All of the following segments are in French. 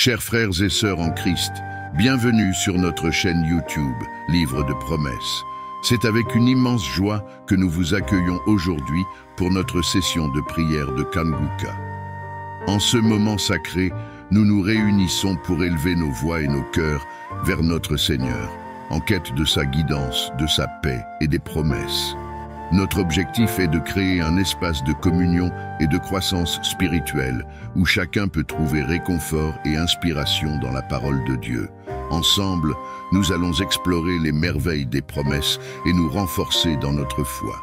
Chers frères et sœurs en Christ, bienvenue sur notre chaîne YouTube, Livre de Promesses. C'est avec une immense joie que nous vous accueillons aujourd'hui pour notre session de prière de Kanguka. En ce moment sacré, nous nous réunissons pour élever nos voix et nos cœurs vers notre Seigneur, en quête de sa guidance, de sa paix et des promesses. Notre objectif est de créer un espace de communion et de croissance spirituelle où chacun peut trouver réconfort et inspiration dans la parole de Dieu. Ensemble, nous allons explorer les merveilles des promesses et nous renforcer dans notre foi.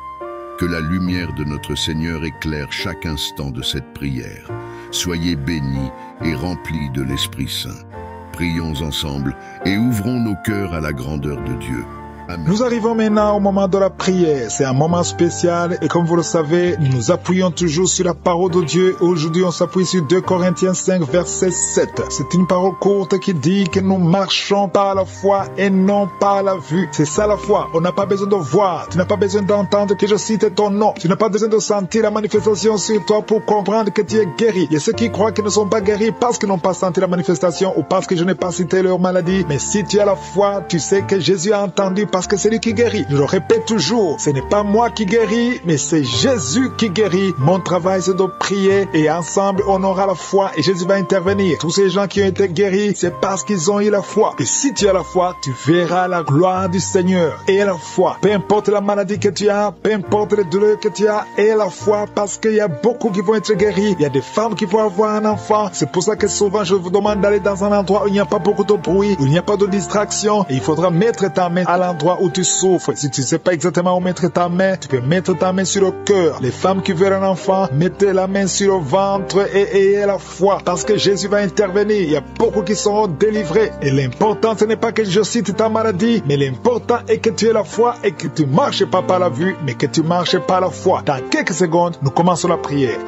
Que la lumière de notre Seigneur éclaire chaque instant de cette prière. Soyez bénis et remplis de l'Esprit Saint. Prions ensemble et ouvrons nos cœurs à la grandeur de Dieu. Amen. Nous arrivons maintenant au moment de la prière. C'est un moment spécial et comme vous le savez, nous nous appuyons toujours sur la parole de Dieu. Aujourd'hui, on s'appuie sur 2 Corinthiens 5, verset 7. C'est une parole courte qui dit que nous marchons par la foi et non par la vue. C'est ça la foi. On n'a pas besoin de voir. Tu n'as pas besoin d'entendre que je cite ton nom. Tu n'as pas besoin de sentir la manifestation sur toi pour comprendre que tu es guéri. Il y a ceux qui croient qu'ils ne sont pas guéris parce qu'ils n'ont pas senti la manifestation ou parce que je n'ai pas cité leur maladie. Mais si tu as la foi, tu sais que Jésus a entendu parce que c'est lui qui guérit. Je le répète toujours, ce n'est pas moi qui guéris, mais c'est Jésus qui guérit. Mon travail, c'est de prier et ensemble, on aura la foi et Jésus va intervenir. Tous ces gens qui ont été guéris, c'est parce qu'ils ont eu la foi. Et si tu as la foi, tu verras la gloire du Seigneur. Et la foi, peu importe la maladie que tu as, peu importe les douleurs que tu as, et la foi, parce qu'il y a beaucoup qui vont être guéris. Il y a des femmes qui vont avoir un enfant. C'est pour ça que souvent, je vous demande d'aller dans un endroit où il n'y a pas beaucoup de bruit, où il n'y a pas de distraction. Et il faudra mettre ta main à l'endroit où tu souffres. Si tu ne sais pas exactement où mettre ta main, tu peux mettre ta main sur le cœur. Les femmes qui veulent un enfant, mettez la main sur le ventre et ayez la foi. Parce que Jésus va intervenir. Il y a beaucoup qui seront délivrés. Et l'important, ce n'est pas que je cite ta maladie, mais l'important est que tu aies la foi et que tu ne marches pas par la vue, mais que tu marches par la foi. Dans quelques secondes, nous commençons la prière.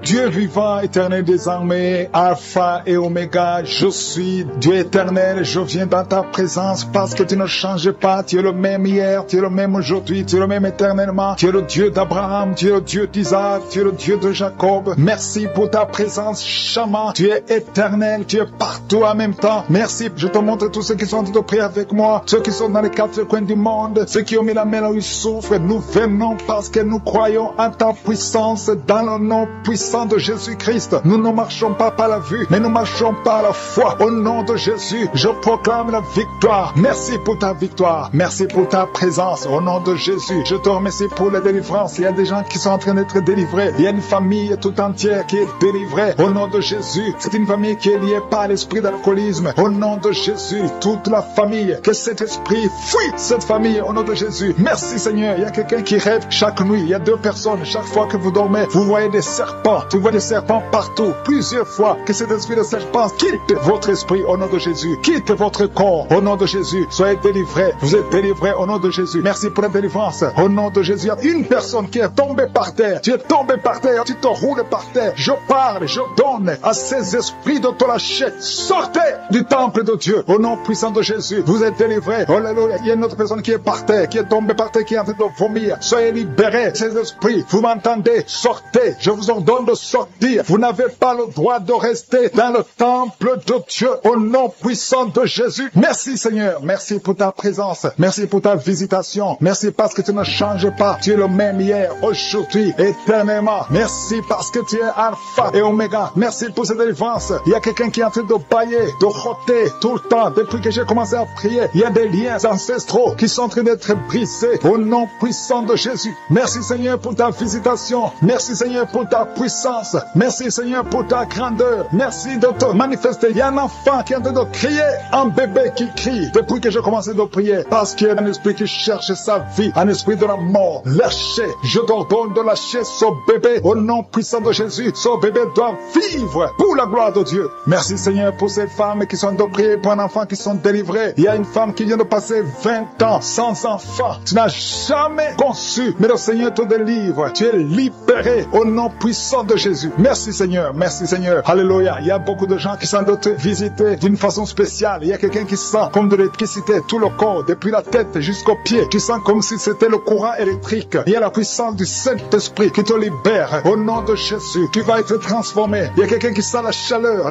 Dieu vivant, éternel désormais, Alpha et Oméga, je suis Dieu éternel, je viens dans ta présence parce que tu ne changes pas, tu es le même hier, tu es le même aujourd'hui, tu es le même éternellement, tu es le Dieu d'Abraham, tu es le Dieu d'Isaac, tu es le Dieu de Jacob. Merci pour ta présence, Shama, tu es éternel, tu es partout en même temps. Merci, je te montre tous ceux qui sont en train de prier avec moi, ceux qui sont dans les 4 coins du monde, ceux qui ont mis la main là où ils souffrent. Nous venons parce que nous croyons en ta puissance, dans le nom puissant de Jésus-Christ. Nous ne marchons pas par la vue, mais nous marchons par la foi. Au nom de Jésus, je proclame la victoire. Merci pour ta victoire. Merci pour ta présence. Au nom de Jésus, je te remercie pour la délivrance. Il y a des gens qui sont en train d'être délivrés. Il y a une famille tout entière qui est délivrée. Au nom de Jésus, c'est une famille qui est liée par l'esprit d'alcoolisme. Au nom de Jésus, toute la famille, que cet esprit fuit cette famille. Au nom de Jésus, merci Seigneur. Il y a quelqu'un qui rêve chaque nuit. Il y a 2 personnes. Chaque fois que vous dormez, vous voyez des serpents. Tu vois des serpents partout, plusieurs fois. Que cet esprit de serpent quitte votre esprit au nom de Jésus. Quitte votre corps au nom de Jésus. Soyez délivrés. Vous êtes délivrés au nom de Jésus. Merci pour la délivrance. Au nom de Jésus, il y a une personne qui est tombée par terre. Tu es tombé par terre. Tu te roules par terre. Je parle, je donne à ces esprits de te lâcher. Sortez du temple de Dieu au nom puissant de Jésus. Vous êtes délivrés. Oh là là, il y a une autre personne qui est par terre, qui est tombée par terre, qui est en train de vomir. Soyez libérés. Ces esprits, vous m'entendez? Sortez. Je vous ordonne de sortir. Vous n'avez pas le droit de rester dans le temple de Dieu au nom puissant de Jésus. Merci Seigneur. Merci pour ta présence. Merci pour ta visitation. Merci parce que tu ne changes pas. Tu es le même hier, aujourd'hui, éternellement. Merci parce que tu es Alpha et Oméga. Merci pour cette délivrance. Il y a quelqu'un qui est en train de bailler, de roter tout le temps. Depuis que j'ai commencé à prier, il y a des liens ancestraux qui sont en train d'être brisés au nom puissant de Jésus. Merci Seigneur pour ta visitation. Merci Seigneur pour ta puissance. Merci Seigneur pour ta grandeur. Merci de te manifester. Il y a un enfant qui est en train de crier, un bébé qui crie depuis que j'ai commencé de prier. Parce qu'il y a un esprit qui cherche sa vie, un esprit de la mort. Lâchez. Je t'ordonne de lâcher ce bébé au nom puissant de Jésus. Ce bébé doit vivre pour la gloire de Dieu. Merci Seigneur pour ces femmes qui sont en train de prier pour un enfant qui sont délivrés. Il y a une femme qui vient de passer 20 ans sans enfant. Tu n'as jamais conçu, mais le Seigneur te délivre. Tu es libéré au nom puissant de Jésus. Merci Seigneur, merci Seigneur. Alléluia. Il y a beaucoup de gens qui sont visités d'une façon spéciale. Il y a quelqu'un qui sent comme de l'électricité tout le corps, depuis la tête jusqu'aux pieds. Tu sens comme si c'était le courant électrique. Il y a la puissance du Saint-Esprit qui te libère. Au nom de Jésus, tu vas être transformé. Il y a quelqu'un qui sent la chaleur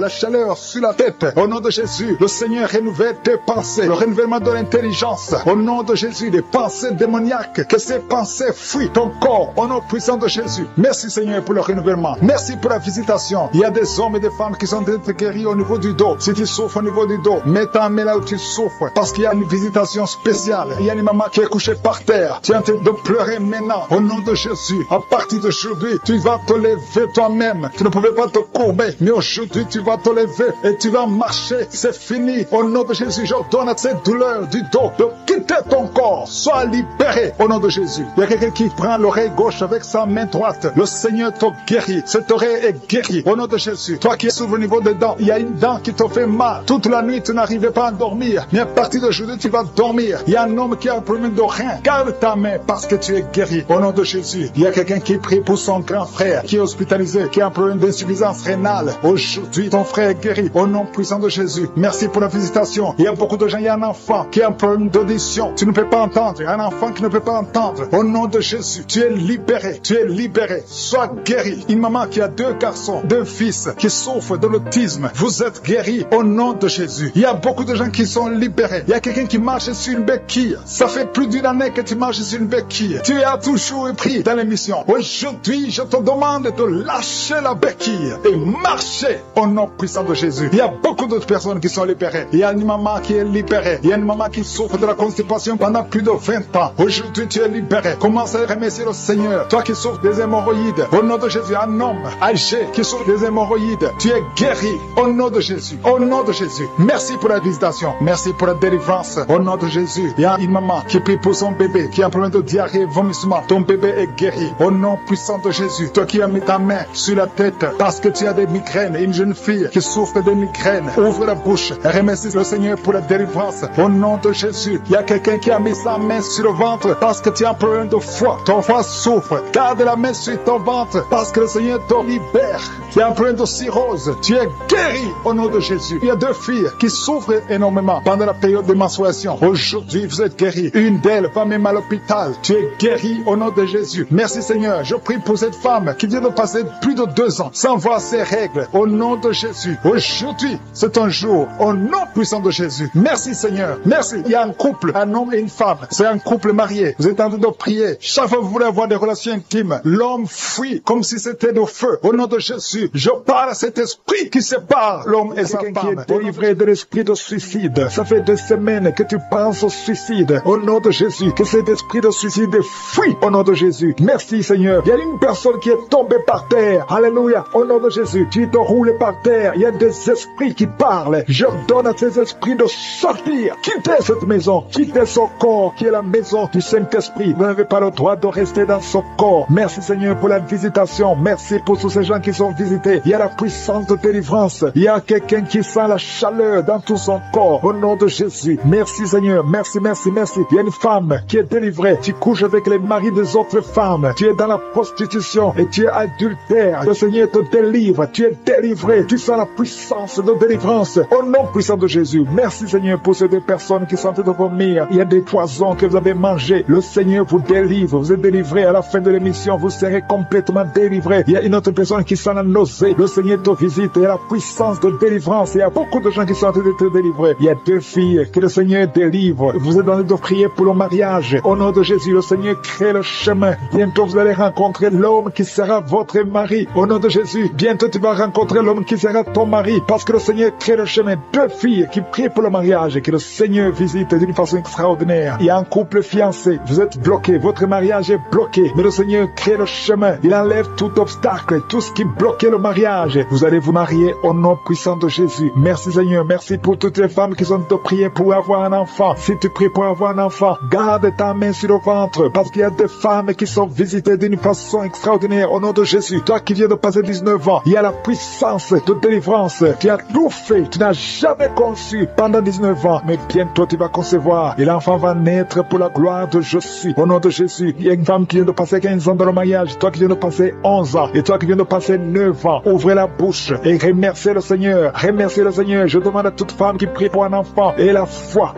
sur la tête. Au nom de Jésus, le Seigneur renouvelle tes pensées, le renouvellement de l'intelligence. Au nom de Jésus, des pensées démoniaques, que ces pensées fuient ton corps. Au nom puissant de Jésus. Merci Seigneur pour le renouvellement. Merci pour la visitation. Il y a des hommes et des femmes qui sont guéris au niveau du dos. Si tu souffres au niveau du dos, mets ta main là où tu souffres, parce qu'il y a une visitation spéciale. Il y a une maman qui est couchée par terre. Tu es en train de pleurer maintenant. Au nom de Jésus, à partir d'aujourd'hui, tu vas te lever toi-même. Tu ne pouvais pas te courber, mais aujourd'hui tu vas te lever et tu vas marcher. C'est fini. Au nom de Jésus, j'ordonne à cette douleur du dos de quitter ton corps. Sois libéré au nom de Jésus. Il y a quelqu'un qui prend l'oreille gauche avec sa main droite. Le Seigneur te guérit. Cette oreille est guérie au nom de Jésus. Toi qui es sur le niveau des dents, il y a une dent qui te fait mal. Toute la nuit, tu n'arrivais pas à dormir. Mais à partir d'aujourd'hui, tu vas dormir. Il y a un homme qui a un problème de rein. Garde ta main parce que tu es guéri au nom de Jésus. Il y a quelqu'un qui prie pour son grand frère qui est hospitalisé, qui a un problème d'insuffisance rénale. Aujourd'hui, ton frère est guéri au nom puissant de Jésus. Merci pour la visitation. Il y a beaucoup de gens, il y a un enfant qui a un problème d'audition. Tu ne peux pas entendre. Un enfant qui ne peut pas entendre. Au nom de Jésus, tu es libéré. Tu es libéré. Sois guéri. Une maman qui a 2 garçons, 2 fils qui souffrent de l'autisme. Vous êtes guéri au nom de Jésus. Il y a beaucoup de gens qui sont libérés. Il y a quelqu'un qui marche sur une béquille. Ça fait plus d'une année que tu marches sur une béquille. Tu as toujours pris dans l'émission. Aujourd'hui, je te demande de lâcher la béquille et marcher au nom puissant de Jésus. Il y a beaucoup d'autres personnes qui sont libérées. Il y a une maman qui est libérée. Il y a une maman qui souffre de la constipation pendant plus de 20 ans. Aujourd'hui, tu es libéré. Commence à remercier le Seigneur. Toi qui souffres des hémorroïdes, au nom de Jésus, un homme âgé qui souffre des hémorroïdes, tu es guéri au nom de Jésus. Au nom de Jésus. Merci pour la visitation. Merci pour la délivrance. Au nom de Jésus. Il y a une maman qui prie pour son bébé, qui a un problème de diarrhée, vomissement. Ton bébé est guéri. Au nom puissant de Jésus. Toi qui as mis ta main sur la tête parce que tu as des migraines. Une jeune fille qui souffre de migraines. Ouvre la bouche. Remercie le Seigneur pour la délivrance. Au nom de Jésus. Il y a quelqu'un qui a mis sa main sur le ventre parce que tu as un problème de foie. Ton foie souffre. Garde la main sur ton ventre parce que le Seigneur te libère. Il y a un problème de cirrhose. Tu es guéri au nom de Jésus. Il y a 2 filles qui souffrent énormément pendant la période de menstruation. Aujourd'hui, vous êtes guéris. Une d'elles va même à l'hôpital. Tu es guéri au nom de Jésus. Merci Seigneur. Je prie pour cette femme qui vient de passer plus de 2 ans sans voir ses règles. Au nom de Jésus. Aujourd'hui, c'est un jour au nom puissant de Jésus. Merci Seigneur. Merci. Il y a un couple, un homme et une femme. C'est un couple marié. Vous êtes en train de prier. Chaque fois que vous voulez avoir des relations intimes, l'homme fuit comme si c'était de feu. Au nom de Jésus, je parle à cet esprit qui sépare l'homme et sa femme. Qui est délivré de l'esprit de suicide. Ça fait 2 semaines que tu penses au suicide. Au nom de Jésus, que cet esprit de suicide fuit. Au nom de Jésus. Merci Seigneur. Il y a une personne qui est tombée par terre. Alléluia. Au nom de Jésus, tu te roules par terre. Il y a des esprits qui parlent. Je donne à ces esprits de sortir. Quittez cette maison. Quittez son corps qui est la maison du Saint-Esprit. Vous n'avez pas le droit de rester dans son corps. Merci Seigneur pour la visitation. Merci pour tous ces gens qui sont visités. Il y a la puissance de délivrance. Il y a quelqu'un qui sent la chaleur dans tout son corps. Au nom de Jésus. Merci Seigneur. Merci, merci, merci. Il y a une femme qui est délivrée. Tu couches avec les maris des autres femmes. Tu es dans la prostitution et tu es adultère. Le Seigneur te délivre. Tu es délivré. Tu sens la puissance de délivrance. Au nom puissant de Jésus. Merci Seigneur pour ces 2 personnes qui sont en train de vomir. Il y a des poisons que vous avez mangés. Le Seigneur vous délivre. Vous êtes délivré. À la fin de l'émission, vous serez complètement délivré. Il y a une autre personne qui sent la nausée. Le Seigneur te visite. Il y a la puissance de délivrance. Il y a beaucoup de gens qui sont en train d'être délivrés. Il y a 2 filles que le Seigneur délivre. Vous êtes en train de prier pour le mariage. Au nom de Jésus, le Seigneur crée le chemin. Bientôt, vous allez rencontrer l'homme qui sera votre mari. Au nom de Jésus, bientôt, tu vas rencontrer l'homme qui sera ton mari. Parce que le Seigneur crée le chemin. 2 filles qui prient pour le mariage et que le Seigneur visite d'une façon extraordinaire. Il y a un couple fiancé. Vous êtes bloqué. Votre mariage est bloqué. Mais le Seigneur crée le chemin. Il enlève tout obstacle, tout ce qui bloquait le mariage. Vous allez vous marier au nom puissant de Jésus. Merci Seigneur. Merci pour toutes les femmes qui sont de prier pour avoir un enfant. Si tu pries pour avoir un enfant, garde ta main sur le ventre. Parce qu'il y a des femmes qui sont visitées d'une façon extraordinaire au nom de Jésus. Toi qui viens de passer 19 ans, il y a la puissance de délivrance. Tu as tout fait. Tu n'as jamais conçu pendant 19 ans. Mais bientôt tu vas concevoir. Et l'enfant va naître pour la gloire de Je suis. Au nom de Jésus. Il y a une femme qui vient de passer 15 ans dans le mariage. Toi qui viens de passer 11 ans. ans. Et toi qui viens de passer 9 ans, ouvrez la bouche et remerciez le Seigneur. Remerciez le Seigneur. Je demande à toute femme qui prie pour un enfant. Et la foi.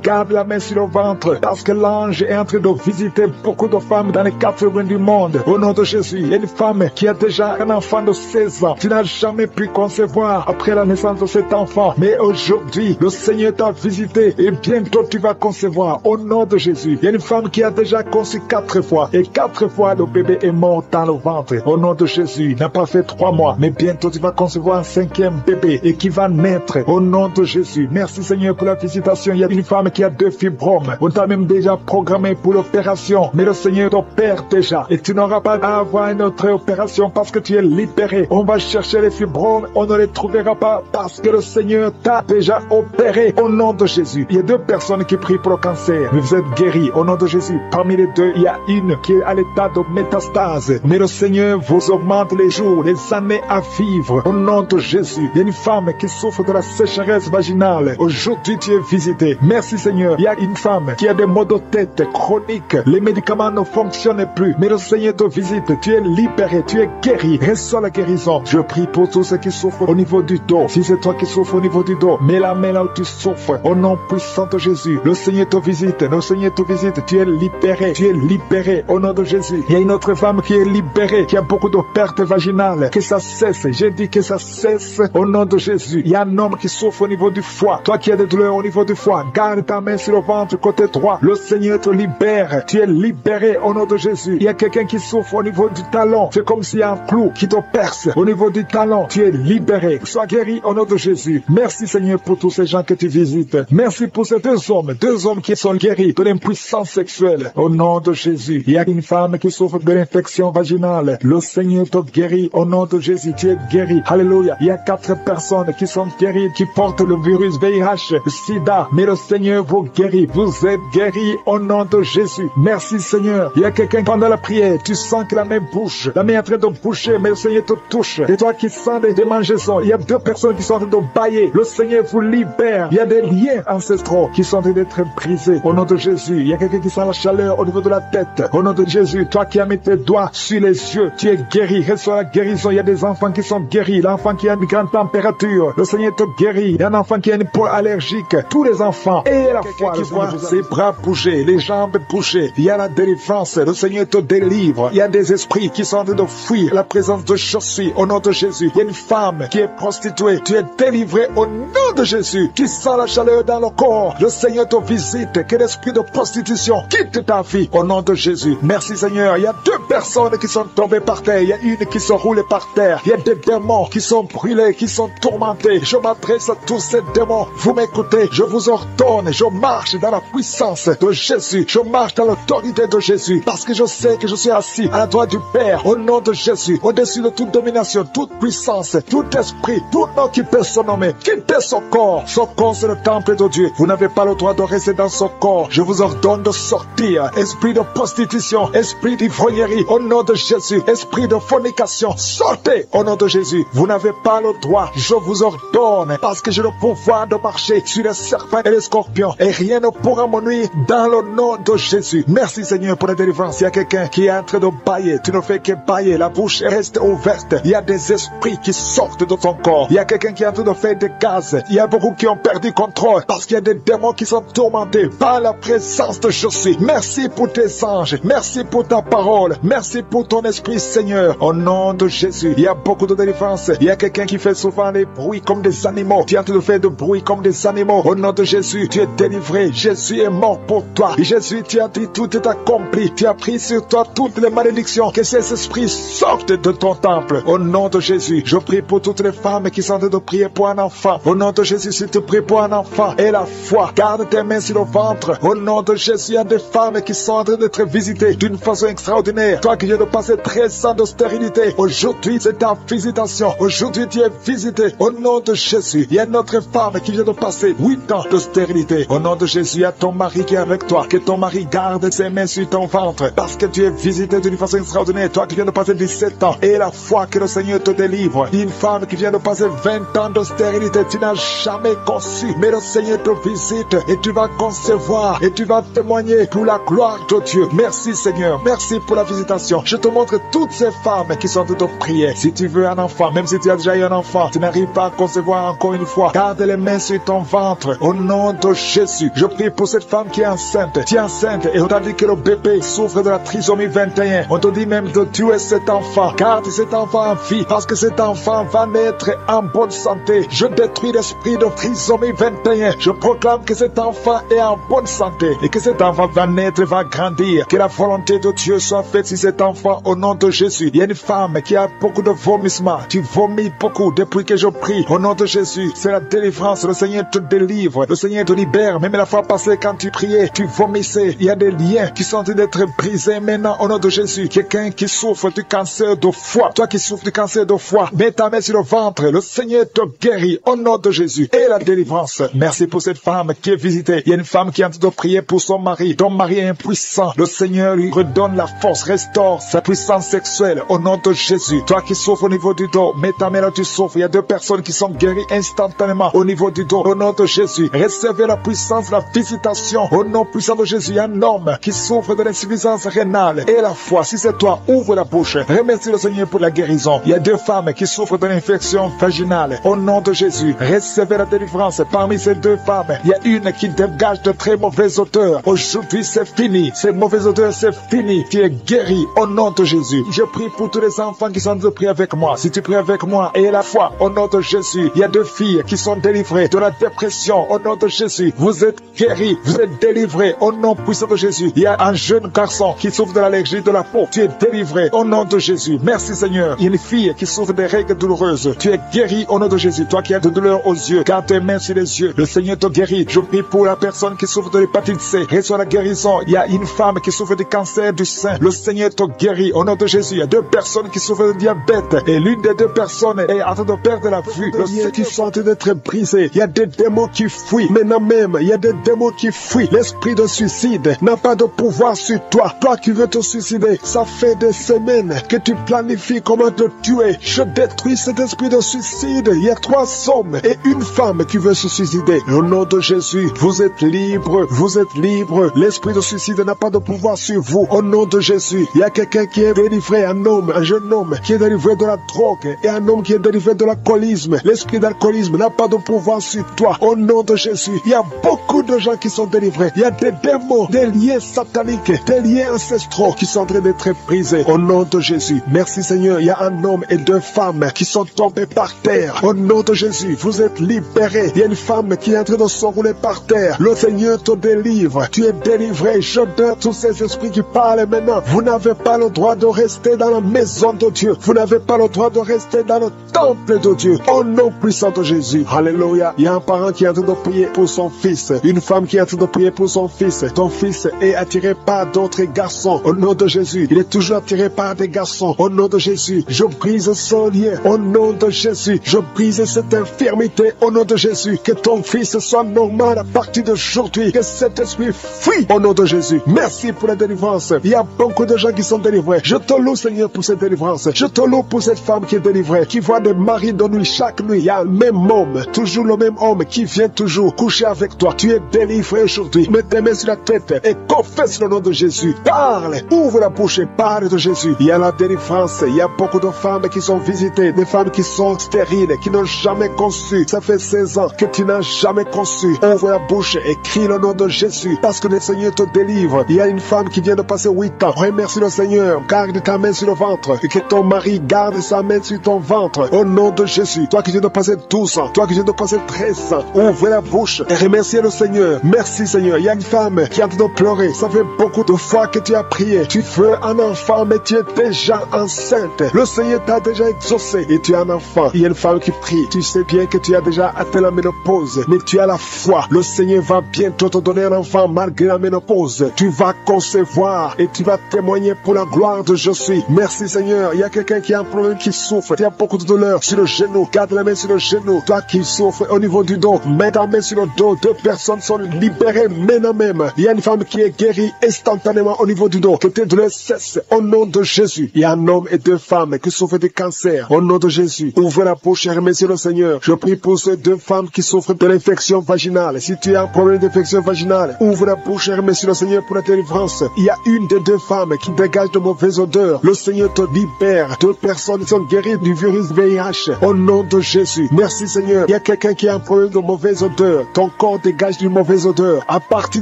Garde la main sur le ventre. Parce que l'ange est en train de visiter beaucoup de femmes dans les 4 coins du monde. Au nom de Jésus, il y a une femme qui a déjà un enfant de 16 ans. Tu n'as jamais pu concevoir après la naissance de cet enfant. Mais aujourd'hui, le Seigneur t'a visité et bientôt tu vas concevoir. Au nom de Jésus, il y a une femme qui a déjà conçu 4 fois. Et 4 fois, le bébé est mort dans le ventre. Au nom de Jésus, il n'a pas fait 3 mois. Mais bientôt tu vas concevoir un 5e bébé et qui va naître. Au nom de Jésus. Merci Seigneur pour la visitation. Il y a une femme qui a 2 fibromes. On t'a même déjà programmé pour l'opération. Mais le Seigneur t'opère déjà. Et tu n'auras pas à avoir une autre opération parce que tu es libéré. On va chercher les fibromes. On ne les trouvera pas parce que le Seigneur t'a déjà opéré. Au nom de Jésus. Il y a 2 personnes qui prient pour le cancer. Mais vous êtes guéris. Au nom de Jésus. Parmi les 2, il y a une qui est à l'état de métastase. Mais le Seigneur vous augmente les jours, les années à vivre. Au nom de Jésus. Il y a une femme qui souffre de la sécheresse vaginale. Aujourd'hui, tu es visité. Merci Seigneur. Il y a une femme qui a des maux de tête chroniques. Les médicaments ne fonctionnent plus. Mais le Seigneur te visite. Tu es libéré. Tu es guéri. Reçois la guérison. Je prie pour tous ceux qui souffrent au niveau du dos. Si c'est toi qui souffres au niveau du dos, mets la main là où tu souffres. Au nom puissant de Jésus. Le Seigneur te visite. Le Seigneur te visite. Tu es libéré. Tu es libéré. Au nom de Jésus. Il y a une autre femme qui est libérée, qui a beaucoup de pertes vaginales. Que ça cesse. J'ai dit que ça cesse. Au nom de Jésus. Il y a un homme qui souffre au niveau du foie. Toi qui as des douleurs au niveau du foie, garde ta main sur le ventre côté droit. Le Seigneur te libère. Tu es libéré au nom de Jésus. Il y a quelqu'un qui souffre au niveau du talon. C'est comme s'il y a un clou qui te perce au niveau du talon. Tu es libéré. Sois guéri au nom de Jésus. Merci Seigneur pour tous ces gens que tu visites. Merci pour ces 2 hommes qui sont guéris de l'impuissance sexuelle. Au nom de Jésus. Il y a une femme qui souffre de l'infection vaginale. Le Seigneur te guérit au nom de Jésus. Tu es guéri. Alléluia. Il y a 4 personnes qui sont guéries, qui portent le virus VIH, SIDA. Mais le Seigneur vous guérit. Vous êtes guéris au nom de Jésus. Merci Seigneur. Il y a quelqu'un pendant la prière, tu sens que la main bouge. La main est en train de bouger, mais le Seigneur te touche. Et toi qui sens des démangeaisons, il y a 2 personnes qui sont en train de bailler. Le Seigneur vous libère. Il y a des liens ancestraux qui sont en train d'être brisés au nom de Jésus. Il y a quelqu'un qui sent la chaleur au niveau de la tête. Au nom de Jésus, toi qui as mis tes doigts sur les yeux, tu es guéri. Reçois la guérison. Il y a des enfants qui sont guéris. L'enfant qui a une grande température, le Seigneur te guérit. Il y a un enfant qui a une peau allergique. Tous les enfants et la foi qui voit ses bras bouger, les jambes bouger. Il y a la délivrance. Le Seigneur te délivre. Il y a des esprits qui sont en train de fuir la présence de Jésus au nom de Jésus. Il y a une femme qui est prostituée. Tu es délivré au nom de Jésus. Tu sens la chaleur dans le corps. Le Seigneur te visite. Que l'esprit de prostitution quitte ta vie au nom de Jésus. Merci Seigneur. Il y a 2 personnes qui sont tombées par terre. Il y a une qui se roule par terre. Il y a des démons qui sont brûlés, qui sont tourmentés. Je m'adresse à tous ces démons. Vous m'écoutez. Je vous ordonne. Je marche dans la puissance de Jésus. Je marche dans l'autorité de Jésus. Parce que je sais que je suis assis à la droite du Père. Au nom de Jésus. Au-dessus de toute domination, toute puissance, tout esprit, tout nom qui peut se nommer. Quittez son corps. Son corps, c'est le temple de Dieu. Vous n'avez pas le droit de rester dans son corps. Je vous ordonne de sortir. Esprit de prostitution, esprit d'ivrognerie, au nom de Jésus. Esprit de fornication, sortez au nom de Jésus. Vous n'avez pas le droit. Je vous ordonne, parce que j'ai le pouvoir de marcher sur les serpents et les scorpions. Et rien ne pourra me nuire dans le nom de Jésus. Merci Seigneur pour la délivrance. Il y a quelqu'un qui est en train de bailler. Tu ne fais que bailler. La bouche reste ouverte. Il y a des esprits qui sortent de ton corps. Il y a quelqu'un qui est en train de faire des gaz. Il y a beaucoup qui ont perdu contrôle parce qu'il y a des démons qui sont tourmentés par la présence de Jésus. Merci pour tes anges. Merci pour ta parole. Merci pour ton esprit Seigneur. Au nom de Jésus. Il y a beaucoup de délivrance. Il y a quelqu'un qui fait souvent des bruits comme des animaux. Tu es en train de faire des bruits comme des animaux. Au nom de Jésus, tu es délivré. Jésus est mort pour toi. Jésus, tu as dit tout est accompli. Tu as pris sur toi toutes les malédictions. Que ces esprits sortent de ton temple. Au nom de Jésus, je prie pour toutes les femmes qui sont en train de prier pour un enfant. Au nom de Jésus, si tu pries pour un enfant et la foi, garde tes mains sur le ventre. Au nom de Jésus, il y a des femmes qui sont en train d'être visitées d'une façon extraordinaire. Toi qui viens de passer 13 ans de stérilité, aujourd'hui c'est ta visitation. Aujourd'hui tu es visité. Au nom de Jésus, il y a une autre femme qui vient de passer 8 ans de stérilité. Au nom de Jésus, il y a ton mari qui est avec toi. Que ton mari garde ses mains sur ton ventre, parce que tu es visité d'une façon extraordinaire. Toi qui viens de passer 17 ans et la foi que le Seigneur te délivre. Une femme qui vient de passer 20 ans de stérilité, tu n'as jamais conçu, mais le Seigneur te visite et tu vas concevoir et tu vas témoigner pour la gloire de Dieu. Merci Seigneur, merci pour la visitation. Je te montre toutes toutes ces femmes qui sont toutes priées. Si tu veux un enfant, même si tu as déjà eu un enfant, tu n'arrives pas à concevoir encore une fois, garde les mains sur ton ventre. Au nom de Jésus, je prie pour cette femme qui est enceinte. Tu es enceinte et on t'a dit que le bébé souffre de la trisomie 21. On te dit même de tuer cet enfant. Garde cet enfant en vie parce que cet enfant va naître en bonne santé. Je détruis l'esprit de trisomie 21. Je proclame que cet enfant est en bonne santé et que cet enfant va naître, va grandir. Que la volonté de Dieu soit faite sur cet enfant au nom de Jésus. Il y a une femme qui a beaucoup de vomissements. Tu vomis beaucoup depuis que je prie. Au nom de Jésus, c'est la délivrance. Le Seigneur te délivre. Le Seigneur te libère. Même la fois passée, quand tu priais, tu vomissais. Il y a des liens qui sont en train d'être brisés maintenant au nom de Jésus. Quelqu'un qui souffre du cancer de foie. Toi qui souffres du cancer de foie, mets ta main sur le ventre. Le Seigneur te guérit au nom de Jésus. Et la délivrance. Merci pour cette femme qui est visitée. Il y a une femme qui est en train de prier pour son mari. Ton mari est impuissant. Le Seigneur lui redonne la force, restaure sa puissance sexuelle au nom de Jésus. Toi qui souffres au niveau du dos, mets ta main là, tu souffres. Il y a 2 personnes qui sont guéries instantanément au niveau du dos au nom de Jésus. Recevez la puissance, la visitation au nom puissant de Jésus. Il y a un homme qui souffre de l'insuffisance rénale et la foi. Si c'est toi, ouvre la bouche. Remercie le Seigneur pour la guérison. Il y a 2 femmes qui souffrent de l'infection vaginale au nom de Jésus. Recevez la délivrance. Parmi ces 2 femmes, il y a une qui dégage de très mauvaises odeurs. Aujourd'hui, c'est fini. Ces mauvaises odeurs, c'est fini. Tu es guéri au nom de Jésus. Je prie pour tous les enfants qui sont en train de prier avec moi. Si tu pries avec moi et la foi au nom de Jésus, il y a 2 filles qui sont délivrées de la dépression au nom de Jésus. Vous êtes guéris, vous êtes délivrés au nom puissant de Jésus. Il y a un jeune garçon qui souffre de l'allergie de la peau. Tu es délivré au nom de Jésus. Merci Seigneur. Il y a une fille qui souffre des règles douloureuses. Tu es guéri au nom de Jésus. Toi qui as de douleur aux yeux, garde tes mains sur les yeux. Le Seigneur te guérit. Je prie pour la personne qui souffre de l'hépatite C. Reçois la guérison. Il y a une femme qui souffre du cancer du sein. Le Seigneur te guérit au nom de Jésus. Il y a 2 personnes qui souffrent de diabète et l'une des 2 personnes est en train de perdre la vue. Le Seigneur qui sont en train d'être brisés. Il y a des démons qui fuient. Maintenant même, il y a des démons qui fuient. L'esprit de suicide n'a pas de pouvoir sur toi. Toi qui veux te suicider, ça fait des semaines que tu planifies comment te tuer. Je détruis cet esprit de suicide. Il y a 3 hommes et une femme qui veut se suicider. Au nom de Jésus, vous êtes libres. Vous êtes libres. L'esprit de suicide n'a pas de pouvoir sur vous. Au nom de Jésus, il y a quelqu'un qui est délivré, un homme, un jeune homme qui est délivré de la drogue et un homme qui est délivré de l'alcoolisme. L'esprit d'alcoolisme n'a pas de pouvoir sur toi. Au nom de Jésus, il y a beaucoup de gens qui sont délivrés. Il y a des démons, des liens sataniques, des liens ancestraux qui sont en train d'être brisés. Au nom de Jésus, merci Seigneur. Il y a un homme et 2 femmes qui sont tombés par terre. Au nom de Jésus, vous êtes libérés. Il y a une femme qui est en train de s'enrouler par terre. Le Seigneur te délivre. Tu es délivré. Je donne tous ces esprits qui parlent maintenant. Vous n'avez pas le droit de rester dans la maison de Dieu. Vous n'avez pas le droit de rester dans le temple de Dieu. Au nom puissant de Jésus. Alléluia. Il y a un parent qui est en train de prier pour son fils. Une femme qui est en train de prier pour son fils. Ton fils est attiré par d'autres garçons. Au nom de Jésus. Il est toujours attiré par des garçons. Au nom de Jésus. Je brise ce lien. Au nom de Jésus. Je brise cette infirmité. Au nom de Jésus. Que ton fils soit normal à partir d'aujourd'hui. Que cet esprit fuit. Au nom de Jésus. Merci pour la délivrance. Il y a beaucoup de gens qui sont délivrés. Je te loue Seigneur pour cette délivrance. Je te loue pour cette femme qui est délivrée. Qui voit des maris de nuit. Chaque nuit, il y a le même homme. Toujours le même homme qui vient toujours coucher avec toi. Tu es délivré aujourd'hui. Mets tes mains sur la tête et confesse le nom de Jésus. Parle. Ouvre la bouche et parle de Jésus. Il y a la délivrance. Il y a beaucoup de femmes qui sont visitées. Des femmes qui sont stériles, qui n'ont jamais conçu. Ça fait 16 ans que tu n'as jamais conçu. Ouvre la bouche et crie le nom de Jésus. Parce que le Seigneur te délivre. Il y a une femme qui vient de passer 8 ans. Remercie le Seigneur. Garde ta main sur le ventre. Et que ton mari garde sa main sur ton ventre. Au nom de Jésus. Toi qui viens de passer 12 ans. Toi qui viens de passer 13 ans. Ouvre la bouche et remercie le Seigneur. Merci Seigneur. Il y a une femme qui est en train de pleurer. Ça fait beaucoup de fois que tu as prié. Tu veux un enfant mais tu es déjà enceinte. Le Seigneur t'a déjà exaucé et tu as un enfant. Il y a une femme qui prie. Tu sais bien que tu as déjà atteint la ménopause. Mais tu as la foi. Le Seigneur va bientôt te donner un enfant malgré la ménopause. Tu vas concevoir et tu vas témoigner pour la gloire de Je suis. Merci Seigneur. Il y a quelqu'un qui a un problème qui souffre. Tu as beaucoup de douleur sur le genou. Garde la main sur le genou. Toi qui souffres au niveau du dos. Mets ta main sur le dos. 2 personnes sont libérées maintenant même. Il y a une femme qui est guérie instantanément au niveau du dos. Que tes douleurs cessent au nom de Jésus. Il y a un homme et 2 femmes qui souffrent de cancer au nom de Jésus. Ouvre la bouche et remercie le Seigneur. Je prie pour ces 2 femmes qui souffrent de l'infection vaginale. Si tu as un problème d'infection vaginale, ouvre la bouche et remercie le Seigneur pour la délivrance. Il y a une des 2 femmes qui dégage de mauvaises odeurs. odeurs. Le Seigneur te libère. Deux personnes sont guéries du virus VIH. Au nom de Jésus. Merci Seigneur. Il y a quelqu'un qui a un problème de mauvaise odeur. Ton corps dégage d'une mauvaise odeur. À partir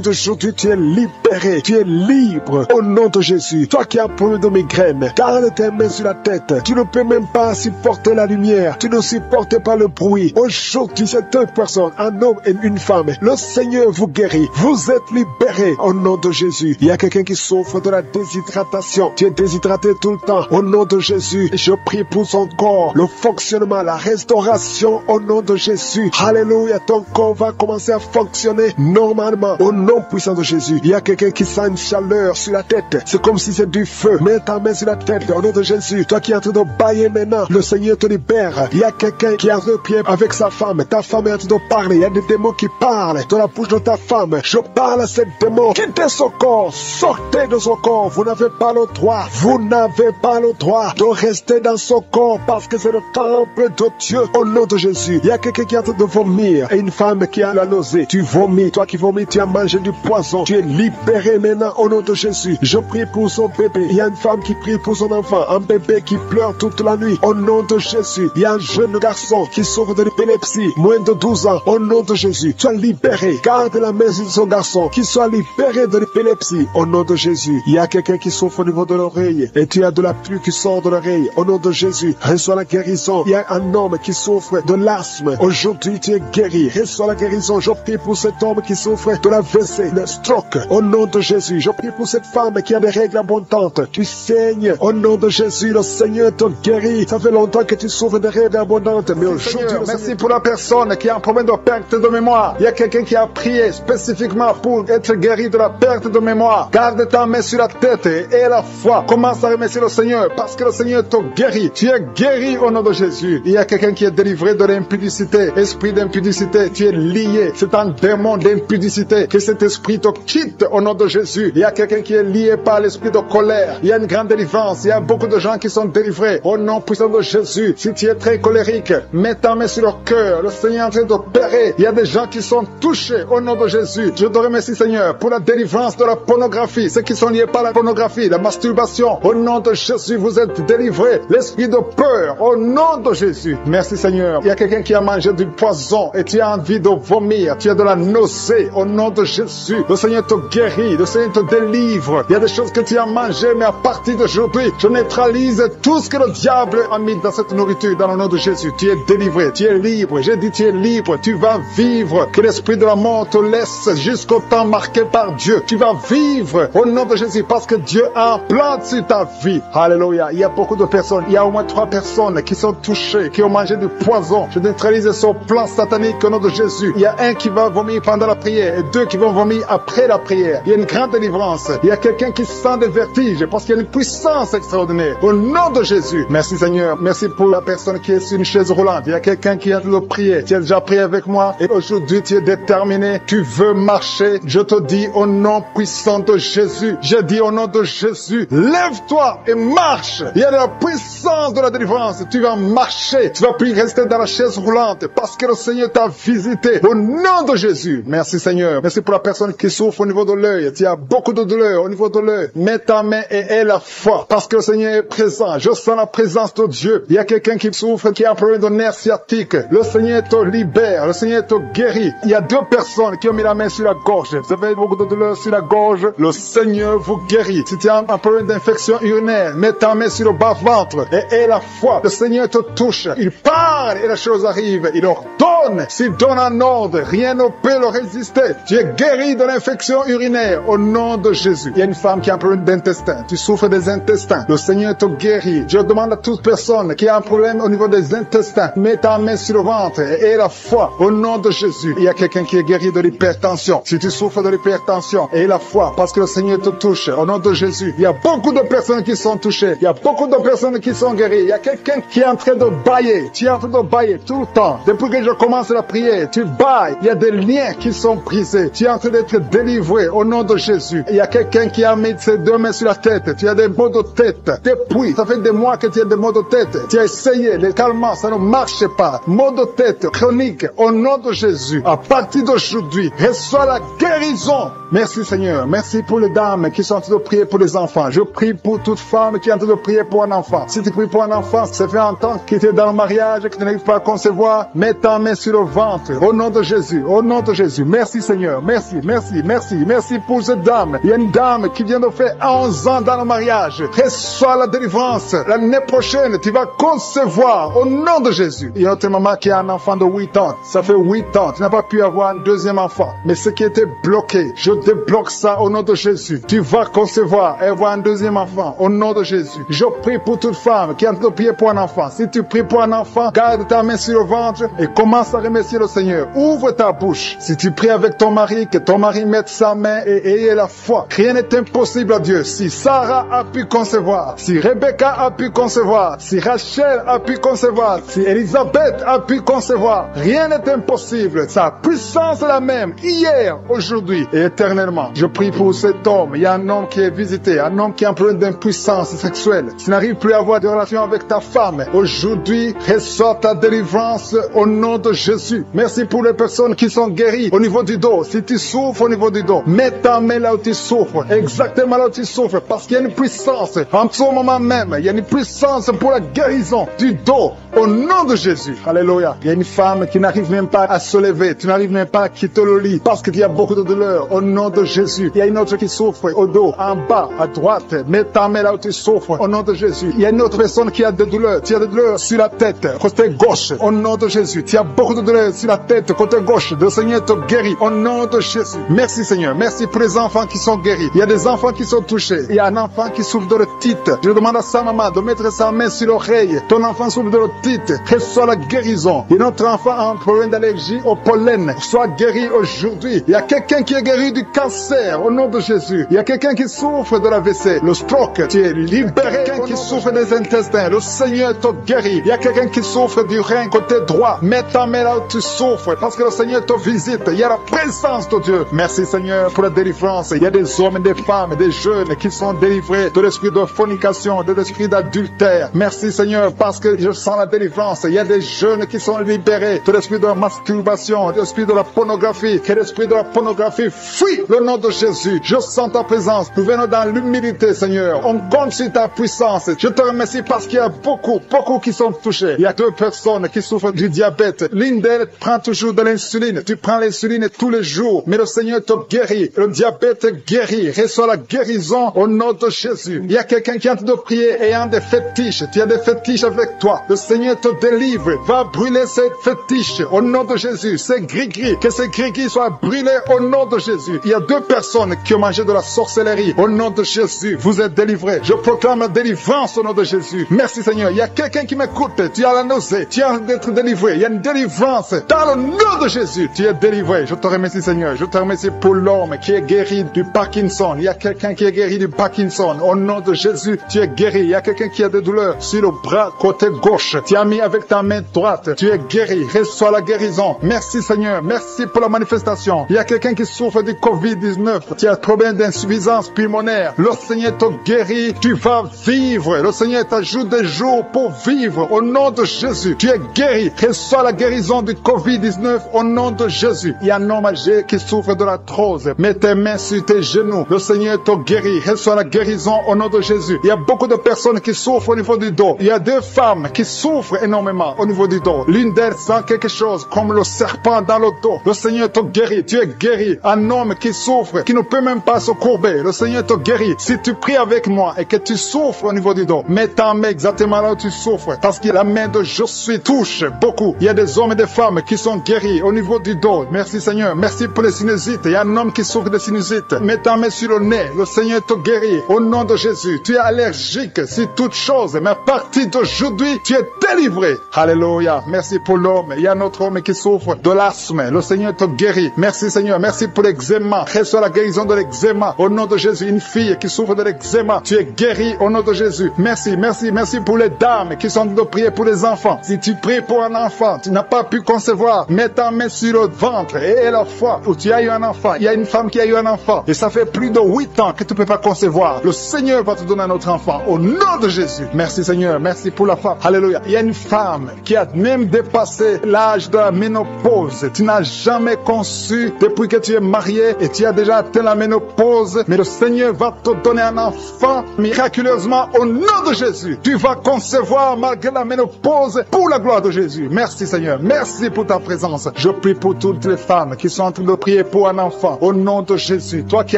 d'aujourd'hui, tu es libéré. Tu es libre. Au nom de Jésus. Toi qui as un problème de migraine, garde tes mains sur la tête. Tu ne peux même pas supporter la lumière. Tu ne supportes pas le bruit. Aujourd'hui, c'est deux personnes, un homme et une femme. Le Seigneur vous guérit. Vous êtes libérés. Au nom de Jésus. Il y a quelqu'un qui souffre de la déshydratation. Tu es déshydraté tout le temps. Au nom de Jésus, je prie pour son corps, le fonctionnement, la restauration. Au nom de Jésus. Alléluia. Ton corps va commencer à fonctionner normalement. Au nom puissant de Jésus. Il y a quelqu'un qui sent une chaleur sur la tête. C'est comme si c'est du feu. Mets ta main sur la tête. Au nom de Jésus. Toi qui es en train de bailler maintenant, le Seigneur te libère. Il y a quelqu'un qui est en train de prier avec sa femme. Ta femme est en train de parler. Il y a des démons qui parlent dans la bouche de ta femme. Je parle à ces démons. Quittez son corps. Sortez de son corps. Vous n'avez pas le droit. Vous n'avez pas le droit de rester dans son corps parce que c'est le temple de Dieu. Au nom de Jésus. Il y a quelqu'un qui est en train de vomir et une femme qui a la nausée. Tu vomis. Toi qui vomis, tu as mangé du poison. Tu es libéré maintenant au nom de Jésus. Je prie pour son bébé. Il y a une femme qui prie pour son enfant. Un bébé qui pleure toute la nuit. Au nom de Jésus. Il y a un jeune garçon qui souffre de l'épilepsie. Moins de 12 ans. Au nom de Jésus. Tu es libéré. Garde la main sur son garçon. Qu'il soit libéré de l'épilepsie. Au nom de Jésus. Il y a quelqu'un qui souffre au niveau de l'oreille. Et tu as de la pluie qui sort de l'oreille. Au nom de Jésus. Reçois la guérison. Il y a un homme qui souffre de l'asthme. Aujourd'hui, tu es guéri. Reçois la guérison. Je prie pour cet homme qui souffre de la WC, le stroke. Au nom de Jésus. Je prie pour cette femme qui a des règles abondantes. Tu saignes. Au nom de Jésus, le Seigneur te guérit. Ça fait longtemps que tu souffres de règles abondantes. Mais aujourd'hui, merci pour la personne qui a un problème de perte de mémoire. Il y a quelqu'un qui a prié spécifiquement pour être guéri de la perte de mémoire. Garde ta main sur la tête et la foi. Commence à remercier le Seigneur parce que le Seigneur te guérit. Tu es guéri au nom de Jésus. Il y a quelqu'un qui est délivré de l'impudicité. Esprit d'impudicité, tu es lié. C'est un démon d'impudicité. Que cet esprit te quitte au nom de Jésus. Il y a quelqu'un qui est lié par l'esprit de colère. Il y a une grande délivrance. Il y a beaucoup de gens qui sont délivrés au nom puissant de Jésus. Si tu es très colérique, mets ta main sur leur cœur. Le Seigneur est en train d'opérer. Il y a des gens qui sont touchés au nom de Jésus. Je te remercie Seigneur pour la délivrance de la pornographie. Ceux qui sont liés par la pornographie, la masturbation. Au nom de Jésus, vous êtes délivrés. L'esprit de peur au nom de Jésus. Merci Seigneur. Il y a quelqu'un qui a mangé du poison et tu as envie de vomir. Tu as de la nausée au nom de Jésus. Le Seigneur te guérit. Le Seigneur te délivre. Il y a des choses que tu as mangées, mais à partir d'aujourd'hui, je neutralise tout ce que le diable a mis dans cette nourriture dans le nom de Jésus. Tu es délivré. Tu es libre. J'ai dit tu es libre. Tu vas vivre. Que l'esprit de la mort te laisse jusqu'au temps marqué par Dieu. Tu vas vivre au nom de Jésus parce que Dieu a un plan sur ta vie. Alléluia. Il y a beaucoup de personnes. Il y a au moins 3 personnes qui sont touchées, qui ont mangé du poison. Je neutralise son plan satanique au nom de Jésus. Il y a un qui va vomir pendant la prière et 2 qui vont vomir après la prière. Il y a une grande délivrance. Il y a quelqu'un qui sent des vertiges parce qu'il y a une puissance extraordinaire. Au nom de Jésus. Merci Seigneur. Merci pour la personne qui est sur une chaise roulante. Il y a quelqu'un qui est en train de prier. Tu as déjà prié avec moi et aujourd'hui tu es déterminé. Tu veux marcher. Je te dis au nom puissant de Jésus. Je dis au nom de Jésus. Lève-toi et marche. Il y a de la puissance de la délivrance. Tu vas marcher. Tu vas plus rester dans la chaise roulante parce que le Seigneur t'a visité. Au nom de Jésus. Merci Seigneur. Merci pour la personne qui souffre au niveau de l'œil. Tu as beaucoup de douleur au niveau de l'œil. Mets ta main et aie la foi parce que le Seigneur est présent. Je sens la présence de Dieu. Il y a quelqu'un qui souffre, qui a un problème de nerf sciatique. Le Seigneur te libère. Le Seigneur te guérit. Il y a 2 personnes qui ont mis la main sur la gorge. Vous avez beaucoup de douleur sur la gorge. Le Seigneur vous guérit. Si tu as un problème d'infection urinaire, mets ta main sur le bas-ventre et aie la foi. Le Seigneur te touche. Il parle et la chose arrive. Il ordonne. S'il donne un ordre, rien ne peut le résister. Tu es guéri de l'infection urinaire au nom de Jésus. Il y a une femme qui a un problème d'intestin. Tu souffres des intestins. Le Seigneur te guérit. Je demande à toute personne qui a un problème au niveau des intestins, mets ta main sur le ventre et aie la foi au nom de Jésus. Il y a quelqu'un qui est guéri de l'hypertension. Si tu souffres de l'hypertension, aie la foi parce que le Seigneur te touche au nom de Jésus. Il y a beaucoup de personnes qui sont touchées. Il y a beaucoup de personnes qui sont guéries. Il y a quelqu'un qui est en train de bailler. Tu es en train de bailler tout le temps. Depuis que je commence commences la prière, tu bailles. Il y a des liens qui sont brisés. Tu es en train d'être délivré au nom de Jésus. Il y a quelqu'un qui a mis ses deux mains sur la tête. Tu as des maux de tête. Depuis, ça fait des mois que tu as des maux de tête. Tu as essayé les calmants, ça ne marche pas. Maux de tête chronique, au nom de Jésus. À partir d'aujourd'hui, reçois la guérison. Merci Seigneur. Merci pour les dames qui sont en train de prier pour les enfants. Je prie pour toute femme qui est en train de prier pour un enfant. Si tu pries pour un enfant, ça fait un temps que tu es dans le mariage et que tu n'arrives pas à concevoir, mets ta main sur le ventre. Au nom de Jésus. Au nom de Jésus. Merci Seigneur. Merci, merci, merci. Merci pour cette dame. Il y a une dame qui vient de faire 11 ans dans le mariage. Reçois la délivrance. L'année prochaine, tu vas concevoir au nom de Jésus. Il y a notre maman qui a un enfant de 8 ans. Ça fait 8 ans. Tu n'as pas pu avoir un deuxième enfant. Mais ce qui était bloqué, je débloque ça au nom de Jésus. Tu vas concevoir et avoir un deuxième enfant au nom de Jésus. Je prie pour toute femme qui est en train de prier pour un enfant. Si tu pries pour un enfant, garde ta main sur le ventre et commence à remercier le Seigneur. Ouvre ta bouche. Si tu pries avec ton mari, que ton mari mette sa main et ait la foi. Rien n'est impossible à Dieu. Si Sarah a pu concevoir, si Rebecca a pu concevoir, si Rachel a pu concevoir, si Elisabeth a pu concevoir, rien n'est impossible. Sa puissance est la même hier, aujourd'hui et éternellement. Je prie pour cet homme. Il y a un homme qui est visité, un homme qui a un problème d'impuissance sexuelle. Tu n'arrives plus à avoir de relation avec ta femme. Aujourd'hui, reçois ta délivrance au nom de Jésus. Merci pour les personnes qui sont guéries au niveau du dos. Si tu souffres au niveau du dos, mets ta main là où tu souffres. Exactement là où tu souffres. Parce qu'il y a une puissance. En ce moment même, il y a une puissance pour la guérison du dos. Au nom de Jésus. Alléluia. Il y a une femme qui n'arrive même pas à se lever. Tu n'arrives même pas à quitter le lit. Parce qu'il y a beaucoup de douleur. Au nom de Jésus. Il y a une autre qui souffre au dos, en bas, à droite. Mets ta main là où tu souffres. Au nom de Jésus. Il y a une autre personne qui a des douleurs. Tu as des douleurs sur la tête, côté gauche. Au nom de Jésus. Tu as beaucoup de douleurs sur la tête, côté gauche. Le Seigneur te guérit. Au nom de Jésus. Merci Seigneur. Merci pour les enfants qui sont guéris. Il y a des enfants qui sont touchés. Il y a un enfant qui souffre de l'otite. Je demande à sa maman de mettre sa main sur l'oreille. Ton enfant souffre de l'otite. Reçois la guérison. Et notre enfant a un problème d'allergie au pollen. Sois guéri aujourd'hui. Il y a quelqu'un qui est guéri du cancer. Au nom de Jésus. Il y a quelqu'un qui souffre de l'AVC. Le stroke. Tu es libéré. Quelqu'un qui souffre des intestins. Le Seigneur te guérit. Il y a quelqu'un qui souffre du rein côté droit. Mets ta main là où tu souffres. Parce que le Seigneur te visite. Il y a la présence de Dieu. Merci Seigneur pour la délivrance. Il y a des hommes et des femmes, des jeunes qui sont délivrés de l'esprit de fornication, de l'esprit d'adultère. Merci Seigneur parce que je sens la délivrance. Il y a des jeunes qui sont libérés de l'esprit de la masturbation, de l'esprit de la pornographie. Que l'esprit de la pornographie fuit le nom de Jésus. Je sens ta présence. Nous venons dans l'humilité Seigneur. On compte sur ta puissance. Je te remercie parce qu'il y a beaucoup qui sont touchés. Il y a 2 personnes qui souffrent du diabète. L'une d'elles prend toujours de l'insuline. Tu prends l'insuline tous les jours. Mais le Seigneur te guérit. Le diabète guérit. Reçois la guérison au nom de Jésus. Il y a quelqu'un qui est en train de prier ayant des fétiches. Tu as des fétiches avec toi. Le Seigneur te délivre. Va brûler ces fétiches au nom de Jésus. Ces gris-gris. Que ces gris-gris soient brûlés au nom de Jésus. Il y a 2 personnes qui ont mangé de la sorcellerie. Au nom de Jésus, vous êtes délivrés. Je proclame la délivrance au nom de Jésus. Merci Seigneur. Il y a quelqu'un qui m'écoute. Tu as la nausée. Tu as d'être délivré. Il y a une délivrance. Dans le nom de Jésus, tu es délivré. Je te remercie Seigneur. Je te remercie pour l'homme qui est guéri du Parkinson. Il y a quelqu'un qui est guéri du Parkinson. Au nom de Jésus, tu es guéri. Il y a quelqu'un qui a des douleurs sur le bras côté gauche. Tu as mis avec ta main droite. Tu es guéri. Reçois la guérison. Merci Seigneur. Merci pour la manifestation. Il y a quelqu'un qui souffre du Covid-19. Tu as un problème d'insuffisance pulmonaire. Le Seigneur te guérit. Tu vas vivre. Le Seigneur t'ajoute des jours pour vivre. Au nom de Jésus, tu es guéri. Reçois la guérison du Covid-19 au nom de Jésus. Il y a un homme âgé qui souffre de l'arthrose. Mets tes mains sur tes genoux. Le Seigneur te guérit. Reçois la guérison au nom de Jésus. Il y a beaucoup de personnes qui souffrent au niveau du dos. Il y a 2 femmes qui souffrent énormément au niveau du dos. L'une d'elles sent quelque chose comme le serpent dans le dos. Le Seigneur te guérit. Tu es guéri. Un homme qui souffre, qui ne peut même pas se courber. Le Seigneur te guérit. Si tu pries avec moi et que tu souffres au niveau du dos, mets ta main exactement là où tu souffres. Parce que la main de je suis touche beaucoup. Il y a des hommes et des femmes qui sont guéris au niveau du dos. Merci Seigneur. Merci pour les sinusites. Il y a un homme qui souffre de sinusite. Mets ta main sur le nez. Le Seigneur te guérit. Au nom de Jésus. Tu es allergique sur toute chose. Mais à partir d'aujourd'hui, tu es délivré. Alléluia. Merci pour l'homme. Il y a un autre homme qui souffre de l'asthme. Le Seigneur te guérit. Merci Seigneur. Merci pour l'eczéma. Reçois la guérison de l'eczéma. Au nom de Jésus. Une fille qui souffre de l'eczéma. Tu es guéri au nom de Jésus. Merci, merci, merci pour les dames qui sont en train de prier pour les enfants. Si tu pries pour un enfant, tu n'as pas pas pu concevoir, mets ta main sur le ventre et la fois où tu as eu un enfant. Il y a une femme qui a eu un enfant et ça fait plus de 8 ans que tu ne peux pas concevoir. Le Seigneur va te donner un autre enfant au nom de Jésus. Merci Seigneur, merci pour la femme. Alléluia. Il y a une femme qui a même dépassé l'âge de la ménopause. Tu n'as jamais conçu depuis que tu es marié et tu as déjà atteint la ménopause, mais le Seigneur va te donner un enfant miraculeusement au nom de Jésus. Tu vas concevoir malgré la ménopause pour la gloire de Jésus. Merci Seigneur, merci pour ta présence. Je prie pour toutes les femmes qui sont en train de prier pour un enfant au nom de Jésus. Toi qui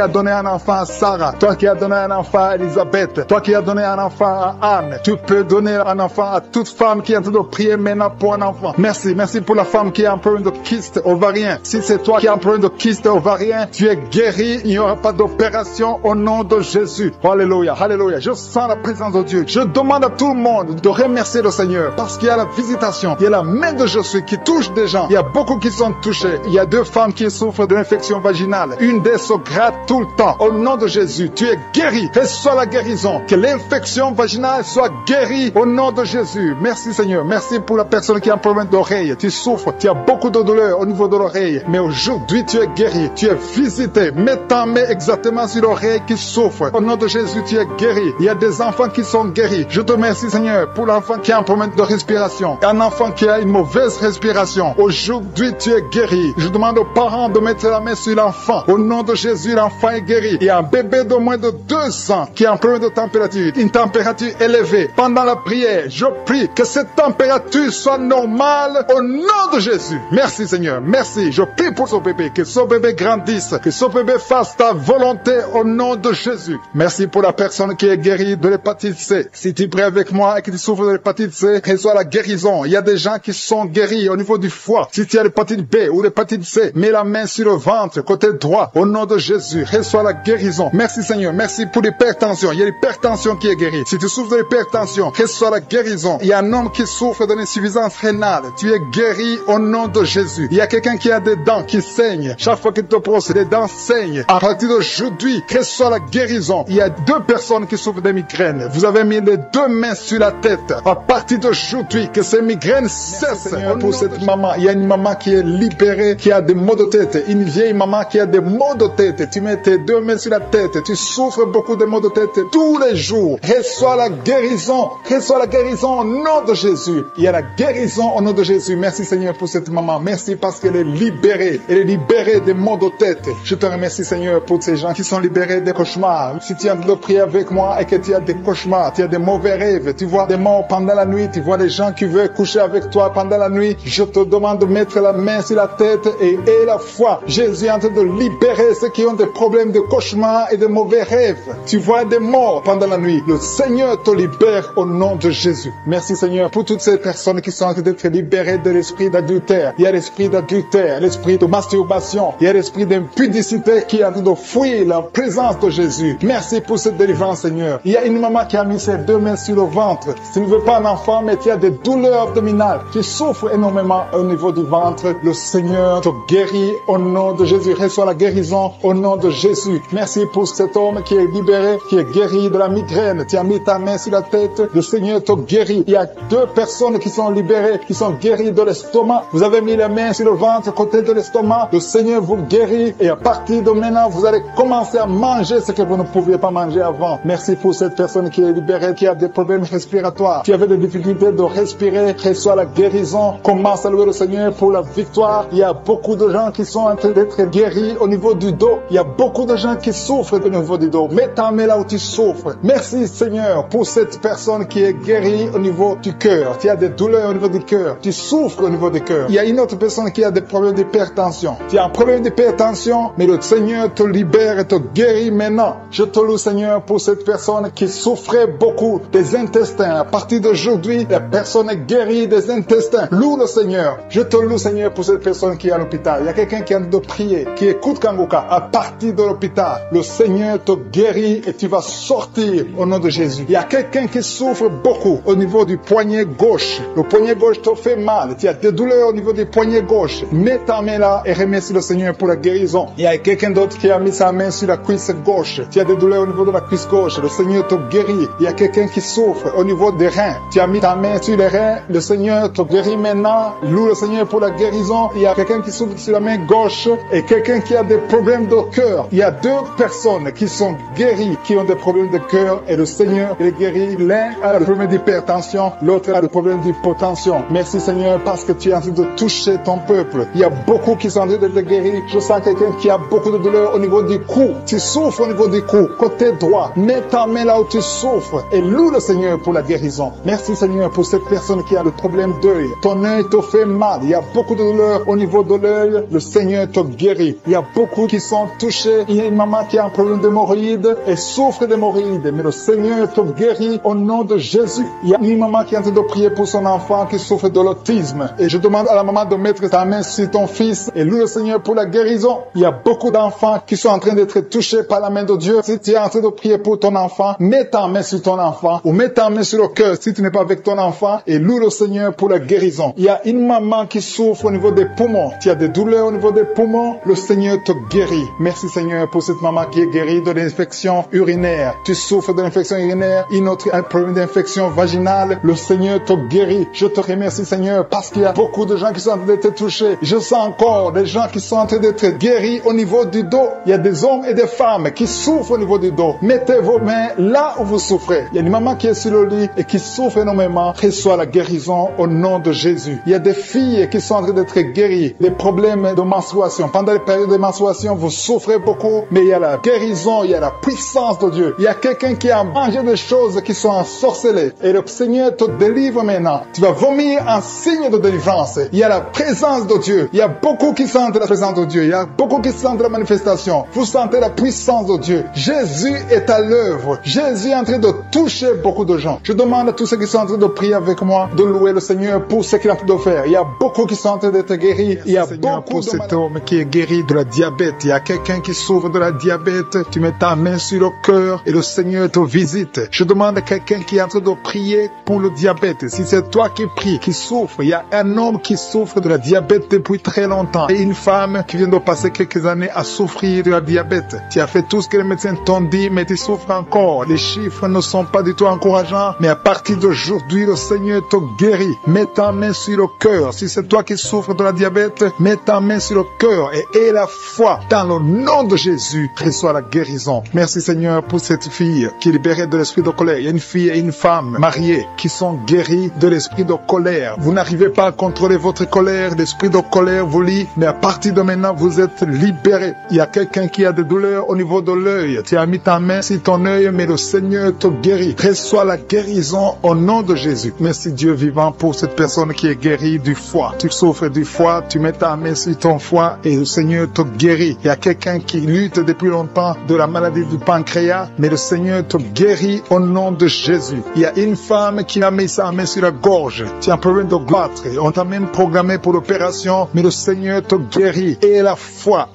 as donné un enfant à Sarah, toi qui as donné un enfant à Elisabeth, toi qui as donné un enfant à Anne, tu peux donner un enfant à toute femme qui est en train de prier maintenant pour un enfant. Merci, merci pour la femme qui a un problème de kyste ovarien. Si c'est toi qui as un problème de kyste ovarien, tu es guéri, il n'y aura pas d'opération au nom de Jésus. Alléluia, alléluia. Je sens la présence de Dieu. Je demande à tout le monde de remercier le Seigneur parce qu'il y a la visitation, il y a la main de Jésus qui touche des gens. Il y a beaucoup qui sont touchés. Il y a 2 femmes qui souffrent d'une infection vaginale. Une d'elles se gratte tout le temps. Au nom de Jésus, tu es guéri. Reçois la guérison. Que l'infection vaginale soit guérie au nom de Jésus. Merci Seigneur. Merci pour la personne qui a un problème d'oreille. Tu souffres. Tu as beaucoup de douleur au niveau de l'oreille. Mais aujourd'hui, tu es guéri. Tu es visité. Mets ta main exactement sur l'oreille qui souffre. Au nom de Jésus, tu es guéri. Il y a des enfants qui sont guéris. Je te remercie Seigneur pour l'enfant qui a un problème de respiration. Un enfant qui a une mauvaise respiration. Aujourd'hui, tu es guéri. Je demande aux parents de mettre la main sur l'enfant. Au nom de Jésus, l'enfant est guéri. Il y a un bébé de moins de 2 ans qui a un problème de température. Une température élevée. Pendant la prière, je prie que cette température soit normale au nom de Jésus. Merci Seigneur. Merci. Je prie pour ce bébé. Que ce bébé grandisse. Que ce bébé fasse ta volonté au nom de Jésus. Merci pour la personne qui est guérie de l'hépatite C. Si tu pries avec moi et que tu souffres de l'hépatite C, reçois la guérison. Il y a des gens qui sont guéris au niveau du foie. Si tu as l'hépatite B ou l'hépatite C, mets la main sur le ventre, côté droit, au nom de Jésus. Reçois la guérison. Merci Seigneur. Merci pour l'hypertension. Il y a l'hypertension qui est guérie. Si tu souffres de l'hypertension, reçois la guérison. Il y a un homme qui souffre d'une insuffisance rénale. Tu es guéri au nom de Jésus. Il y a quelqu'un qui a des dents qui saignent. Chaque fois qu'il te brosse, les dents saignent. À partir d'aujourd'hui, reçois la guérison. Il y a 2 personnes qui souffrent de migraines. Vous avez mis les 2 mains sur la tête. À partir d'aujourd'hui, que ces migraines cessent. Pour cette maman, il y a une maman qui est libérée, qui a des maux de tête. Une vieille maman qui a des maux de tête. Tu mets tes 2 mains sur la tête. Tu souffres beaucoup de maux de tête tous les jours. Reçois la guérison. Reçois la guérison au nom de Jésus. Il y a la guérison au nom de Jésus. Merci Seigneur pour cette maman. Merci parce qu'elle est libérée. Elle est libérée des maux de tête. Je te remercie Seigneur pour ces gens qui sont libérés des cauchemars. Si tu as de prier avec moi et que tu as des cauchemars, tu as des mauvais rêves, tu vois des morts pendant la nuit, tu vois des gens qui veulent coucher avec toi pendant la nuit, je te demande de mettre la main sur la tête et la foi. Jésus est en train de libérer ceux qui ont des problèmes de cauchemars et de mauvais rêves. Tu vois des morts pendant la nuit. Le Seigneur te libère au nom de Jésus. Merci Seigneur pour toutes ces personnes qui sont en train d'être libérées de l'esprit d'adultère. Il y a l'esprit d'adultère, l'esprit de masturbation, il y a l'esprit d'impudicité qui est en train de fuir la présence de Jésus. Merci pour cette délivrance Seigneur. Il y a une maman qui a mis ses 2 mains sur le ventre. Tu ne veux pas un enfant mais tu as des douleurs abdominales. Tu souffres énormément au niveau du ventre. Le Seigneur te guérit au nom de Jésus. Reçois la guérison au nom de Jésus. Merci pour cet homme qui est libéré, qui est guéri de la migraine. Tu as mis ta main sur la tête. Le Seigneur te guérit. Il y a 2 personnes qui sont libérées, qui sont guéries de l'estomac. Vous avez mis les mains sur le ventre, côté de l'estomac. Le Seigneur vous guérit et à partir de maintenant, vous allez commencer à manger ce que vous ne pouviez pas manger avant. Merci pour cette personne qui est libérée, qui a des problèmes respiratoires, qui avait des difficultés de respirer. Reçois la guérison. Commence à louer le Seigneur pour la victoire. Il y a beaucoup de gens qui sont en train d'être guéris au niveau du dos. Il y a beaucoup de gens qui souffrent au niveau du dos. Mets ta main là où tu souffres. Merci Seigneur pour cette personne qui est guérie au niveau du cœur. Tu as des douleurs au niveau du cœur. Tu souffres au niveau du cœur. Il y a une autre personne qui a des problèmes d'hypertension. Tu as un problème d'hypertension, mais le Seigneur te libère et te guérit maintenant. Je te loue Seigneur pour cette personne qui souffrait beaucoup des intestins. À partir d'aujourd'hui, la personne est guérie des intestins. Loue le Seigneur. Je te loue Seigneur pour cette personne qui est à l'hôpital. Il y a quelqu'un qui a de prier, qui écoute Kanguka. À partir de l'hôpital, le Seigneur te guérit et tu vas sortir au nom de Jésus. Il y a quelqu'un qui souffre beaucoup au niveau du poignet gauche. Le poignet gauche te fait mal. Tu as des douleurs au niveau du poignet gauche. Mets ta main là et remercie le Seigneur pour la guérison. Il y a quelqu'un d'autre qui a mis sa main sur la cuisse gauche. Tu as des douleurs au niveau de la cuisse gauche. Le Seigneur te guérit. Il y a quelqu'un qui souffre au niveau des reins. Tu as mis ta main sur les reins. Le Seigneur te guérit maintenant main. Loue le Seigneur pour la guérison. Il y a quelqu'un qui souffre sur la main gauche et quelqu'un qui a des problèmes de cœur. Il y a deux personnes qui sont guéries, qui ont des problèmes de cœur et le Seigneur les guérit. L'un a le problème d'hypertension, l'autre a le problème d'hypotension. Merci Seigneur parce que tu es en train de toucher ton peuple. Il y a beaucoup qui sont en train d'être guéris. Je sens quelqu'un qui a beaucoup de douleur au niveau du cou. Tu souffres au niveau du cou, côté droit. Mets ta main là où tu souffres et loue le Seigneur pour la guérison. Merci Seigneur pour cette personne qui a le problème d'œil. Ton œil te fait mal. Il y a beaucoup de douleur au niveau de l'œil. Le Seigneur te guérit. Il y a beaucoup qui sont touchés. Il y a une maman qui a un problème d'hémorroïdes et souffre d'hémorroïdes. Mais le Seigneur te guérit au nom de Jésus. Il y a une maman qui est en train de prier pour son enfant qui souffre de l'autisme. Et je demande à la maman de mettre ta main sur ton fils et loue le Seigneur pour la guérison. Il y a beaucoup d'enfants qui sont en train d'être touchés par la main de Dieu. Si tu es en train de prier pour ton enfant, mets ta main sur ton enfant ou mets ta main sur le cœur si tu n'es pas avec ton enfant et loue le Seigneur pour la guérison. Il y a une maman qui souffre au niveau des poumons. Tu as des douleurs au niveau des poumons, le Seigneur te guérit. Merci Seigneur pour cette maman qui est guérie de l'infection urinaire. Tu souffres de l'infection urinaire, une autre a un problème d'infection vaginale, le Seigneur te guérit. Je te remercie Seigneur parce qu'il y a beaucoup de gens qui sont en train d'être touchés. Je sens encore des gens qui sont en train d'être guéris au niveau du dos. Il y a des hommes et des femmes qui souffrent au niveau du dos. Mettez vos mains là où vous souffrez. Il y a une maman qui est sur le lit et qui souffre énormément. Reçois la guérison au nom de Jésus. Il y a des filles qui sont en train d'être guéries. Les problèmes de menstruation. Pendant les périodes de menstruation, vous souffrez beaucoup, mais il y a la guérison, il y a la puissance de Dieu. Il y a quelqu'un qui a mangé des choses qui sont ensorcelées. Et le Seigneur te délivre maintenant. Tu vas vomir en signe de délivrance. Il y a la présence de Dieu. Il y a beaucoup qui sentent la présence de Dieu. Il y a beaucoup qui sentent la manifestation. Vous sentez la puissance de Dieu. Jésus est à l'œuvre. Jésus est en train de toucher beaucoup de gens. Je demande à tous ceux qui sont en train de prier avec moi de louer le Seigneur pour ce qu'il est en train de faire. Il y a beaucoup qui sont en train d'être guéris. Il y a beaucoup pour cet homme qui est guéri de la diabète. Il y a quelqu'un qui souffre de la diabète. Tu mets ta main sur le cœur et le Seigneur te visite. Je demande à quelqu'un qui est en train de prier pour le diabète. Si c'est toi qui pries, qui souffre, il y a un homme qui souffre de la diabète depuis très longtemps et une femme qui vient de passer quelques années à souffrir de la diabète. Tu as fait tout ce que les médecins t'ont dit, mais tu souffres encore. Les chiffres ne sont pas du tout encourageants, mais à partir d'aujourd'hui, le Seigneur te guérit. Mets ta main sur le cœur. Si c'est toi qui souffres de la diabète, mets ta main sur le cœur et aie la foi. Dans le nom de Jésus, reçois la guérison. Merci Seigneur pour cette fille qui est libérée de l'esprit de colère. Il y a une fille et une femme mariées qui sont guéries de l'esprit de colère. Vous n'arrivez pas à contrôler votre colère, l'esprit de colère vous lie, mais à partir de maintenant, vous êtes libérés. Il y a quelqu'un qui a des douleurs au niveau de l'œil. Tu as mis ta main sur ton œil, mais le Seigneur te guérit. Reçois la guérison au nom de Jésus. Merci Dieu vivant pour cette personne qui est guérie du foie. Tu souffres du foie, tu mets ta main sur ton foie et le Seigneur te guérit. Il y a quelqu'un qui lutte depuis longtemps de la maladie du pancréas, mais le Seigneur te guérit au nom de Jésus. Il y a une femme qui a mis sa main sur la gorge. Tu as un problème de goitre. On t'a même programmé pour l'opération, mais le Seigneur te guérit. Et la foi,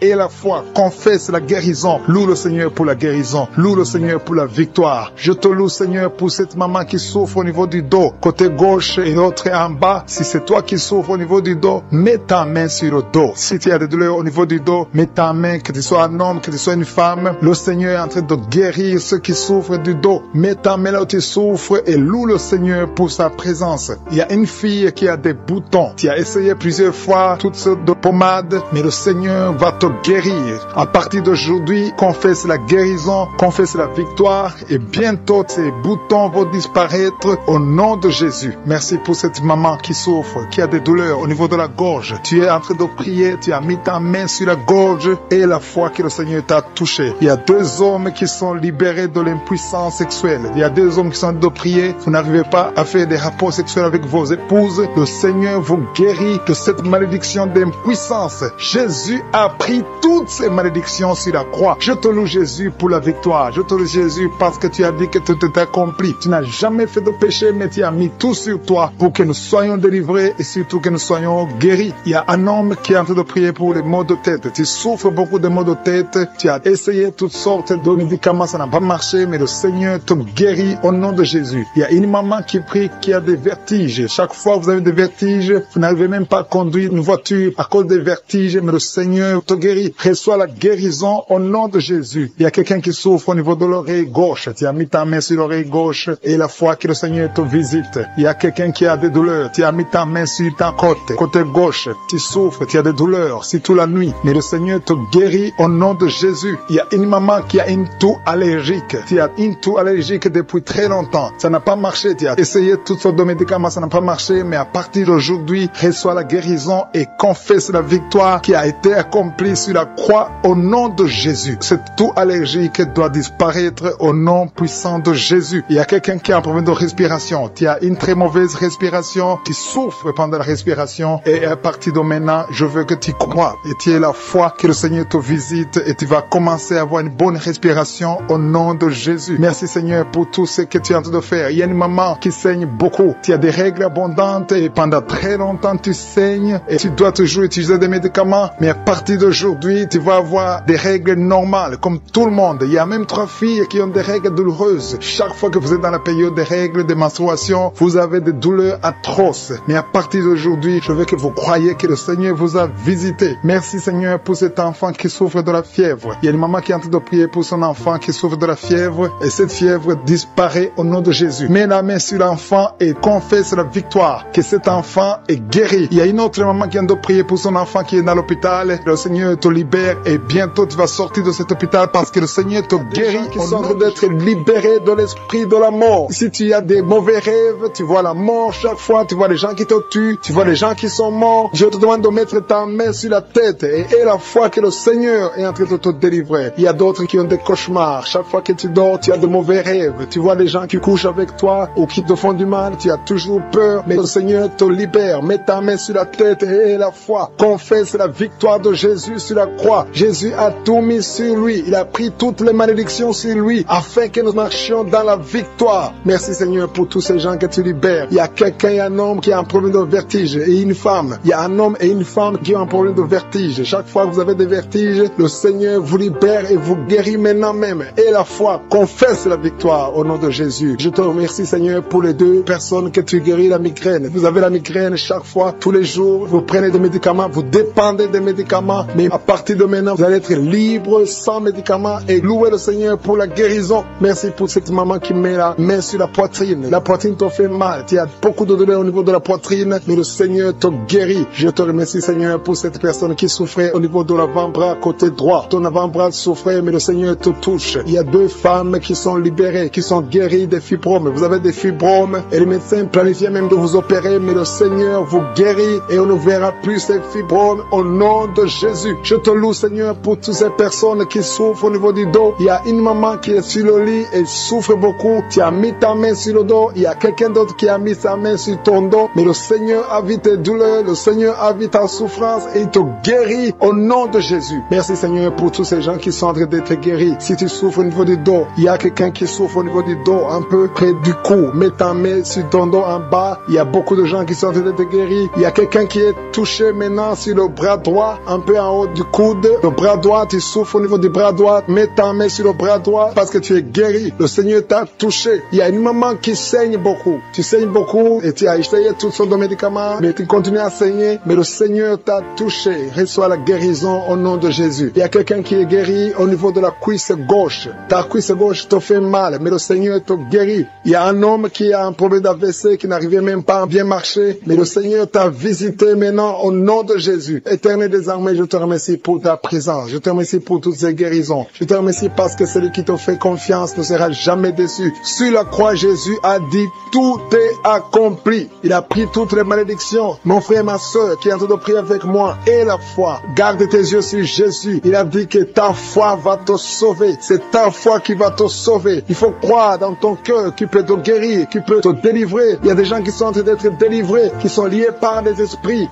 confesse la guérison. Loue le Seigneur pour la guérison. Loue le Seigneur pour la victoire. Je te loue Seigneur pour cette maman qui souffre au niveau du dos, côté gauche et l'autre en bas. Si c'est toi qui souffres au niveau du dos, mets ta main sur le dos. Si tu as des douleurs au niveau du dos, mets ta main, que tu sois un homme, que tu sois une femme. Le Seigneur est en train de guérir ceux qui souffrent du dos. Mets ta main là où tu souffres et loue le Seigneur pour sa présence. Il y a une fille qui a des boutons. Tu as essayé plusieurs fois toutes sortes de pommades, mais le Seigneur va te guérir. À partir d'aujourd'hui, confesse la guérison, confesse la victoire et bientôt ces boutons vont disparaître au nom de Jésus. Merci pour cette maman qui souffre, qui a des douleurs au niveau de la gorge. Tu es en train de prier, tu as mis ta main sur la gorge et la foi que le Seigneur t'a touché. Il y a deux hommes qui sont libérés de l'impuissance sexuelle. Il y a deux hommes qui sont en train de prier. Vous n'arrivez pas à faire des rapports sexuels avec vos épouses. Le Seigneur vous guérit de cette malédiction d'impuissance. Jésus a pris toutes ces malédictions sur la croix. Je te loue Jésus pour la victoire. Je te loue Jésus parce que tu as dit que tout est accompli. Tu n'as jamais fait de péché, mais tu as mis tout sur toi pour que nous soyons délivrés et surtout que nous soyons guéris. Il y a un homme qui est en train de prier pour les maux de tête. Tu souffres beaucoup de maux de tête. Tu as essayé toutes sortes de médicaments, ça n'a pas marché, mais le Seigneur te guérit au nom de Jésus. Il y a une maman qui prie qui a des vertiges. Chaque fois que vous avez des vertiges, vous n'arrivez même pas à conduire une voiture à cause des vertiges, mais le Seigneur te guérit. Reçois la guérison au nom de Jésus. Il y a quelqu'un qui souffre au niveau de l'oreille gauche. Tu as mis ta main sur l'oreille gauche et la foi que le Seigneur te visite. Il y a quelqu'un qui a des douleurs. Tu as mis ta main sur ta côté gauche. Tu souffres, tu as des douleurs, c'est toute la nuit. Mais le Seigneur te guérit au nom de Jésus. Il y a une maman qui a une toux allergique. Tu as une toux allergique depuis très longtemps. Ça n'a pas marché. Tu as essayé toutes sortes de médicaments, ça n'a pas marché. Mais à partir d'aujourd'hui, reçois la guérison et confesse la victoire qui a été accomplie sur la croix au nom de Jésus. Cette toux allergique doit disparaître au nom puissant de Jésus. Il y a quelqu'un qui a un problème de respiration. Tu as une très mauvaise respiration. Tu souffres pendant la respiration. Et à partir de maintenant, je veux que tu crois et tu aies la foi que le Seigneur te visite et tu vas commencer à avoir une bonne respiration au nom de Jésus. Merci Seigneur pour tout ce que tu es en train de faire. Il y a une maman qui saigne beaucoup. Tu as des règles abondantes et pendant très longtemps tu saignes et tu dois toujours utiliser des médicaments. Mais à partir d'aujourd'hui, tu vas avoir des règles normales comme tout le monde. Il y a même 3 filles qui ont des règles douloureuses. Chaque fois que vous êtes dans la période des règles, des menstruations, vous avez des douleurs atroces. Mais à partir d'aujourd'hui, je veux que vous croyez que le Seigneur vous a visité. Merci Seigneur pour cet enfant qui souffre de la fièvre. Il y a une maman qui est en train de prier pour son enfant qui souffre de la fièvre et cette fièvre disparaît au nom de Jésus. Mets la main sur l'enfant et confesse la victoire que cet enfant est guéri. Il y a une autre maman qui vient de prier pour son enfant qui est dans l'hôpital. Le Seigneur te libère et bientôt tu vas sortir de cet hôpital parce que le Seigneur te guérit, qui sont en train d'être libérés de l'esprit de la mort. Si tu as des mauvais rêves, tu vois la mort chaque fois, tu vois les gens qui te tuent, tu vois les gens qui sont morts. Je te demande de mettre ta main sur la tête et la foi que le Seigneur est en train de te délivrer. Il y a d'autres qui ont des cauchemars. Chaque fois que tu dors, tu as de mauvais rêves. Tu vois les gens qui couchent avec toi ou qui te font du mal, tu as toujours peur. Mais le Seigneur te libère. Mets ta main sur la tête et la foi. Confesse la victoire de Jésus sur la croix. Jésus a tout mis sur lui. Il a pris toutes les malédictions sur lui afin que nous marchions dans la victoire. Merci Seigneur pour tous ces gens que tu libères. Il y a quelqu'un, il y a un homme qui a un problème de vertige et une femme. Il y a un homme et une femme qui ont un problème de vertige. Chaque fois que vous avez des vertiges, le Seigneur vous libère et vous guérit maintenant même. Et la foi, confesse la victoire au nom de Jésus. Je te remercie Seigneur pour les 2 personnes que tu guéris la migraine. Vous avez la migraine chaque fois, tous les jours, vous prenez des médicaments, vous dépendez des médicaments, mais à partir de maintenant, vous allez être libre sans médicaments et louer le Seigneur pour la guérison. Merci pour cette maman qui met la main sur la poitrine. La poitrine te fait mal, tu as beaucoup de douleur au niveau de la poitrine, mais le Seigneur te guérit. Je te remercie Seigneur pour cette personne qui souffrait au niveau de l'avant-bras côté droit. Ton avant-bras souffrait, mais le Seigneur te touche. Il y a 2 femmes qui sont libérées, qui sont guéries des fibromes. Vous avez des fibromes et les médecins planifiaient même de vous opérer, mais le Seigneur vous guérit et on ne verra plus ces fibromes au nom de Jésus. Je te loue Seigneur pour toutes ces personnes qui souffrent au niveau du dos. Il y a une maman qui est sur le lit et souffre beaucoup. Tu as mis ta main sur le dos. Il y a quelqu'un d'autre qui a mis sa main sur ton dos. Mais le Seigneur a vu tes douleurs. Le Seigneur a vu ta souffrance et il te guérit au nom de Jésus. Merci Seigneur pour tous ces gens qui sont en train d'être guéris. Si tu souffres au niveau du dos, il y a quelqu'un qui souffre au niveau du dos, un peu près du cou. Mets ta main sur ton dos en bas. Il y a beaucoup de gens qui sont en train d'être guéris. Il y a quelqu'un qui est touché maintenant sur le bras droit, un peu en haut du coude. Le bras droit, tu souffres au niveau du bras droit. Mets ta main sur le bras droit parce que tu es guéri. Le Seigneur t'a touché. Il y a une maman qui saigne beaucoup. Tu saignes beaucoup et tu as essayé toutes sortes de médicaments, mais tu continues à saigner. Mais le Seigneur t'a touché. Reçois la guérison au nom de Jésus. Il y a quelqu'un qui est guéri au niveau de la cuisse gauche. Ta cuisse gauche te fait mal, mais le Seigneur te guérit. Il y a un homme qui a un problème d'AVC qui n'arrivait même pas à bien marcher, mais le Seigneur t'a visité maintenant au nom de Jésus. Éternel des armées, je te remercie pour ta présence. Je te remercie pour toutes ces guérisons. Je te remercie parce que celui qui te fait confiance ne sera jamais déçu. Sur la croix, Jésus a dit, tout est accompli. Il a pris toutes les malédictions. Mon frère, ma soeur qui est en train de prier avec moi, et la foi. Garde tes yeux sur Jésus. Il a dit que ta foi va te sauver. C'est ta foi qui va te sauver. Il faut croire dans ton cœur qui peut te guérir, qui peut te délivrer. Il y a des gens qui sont en train d'être délivrés, qui sont liés par des esprits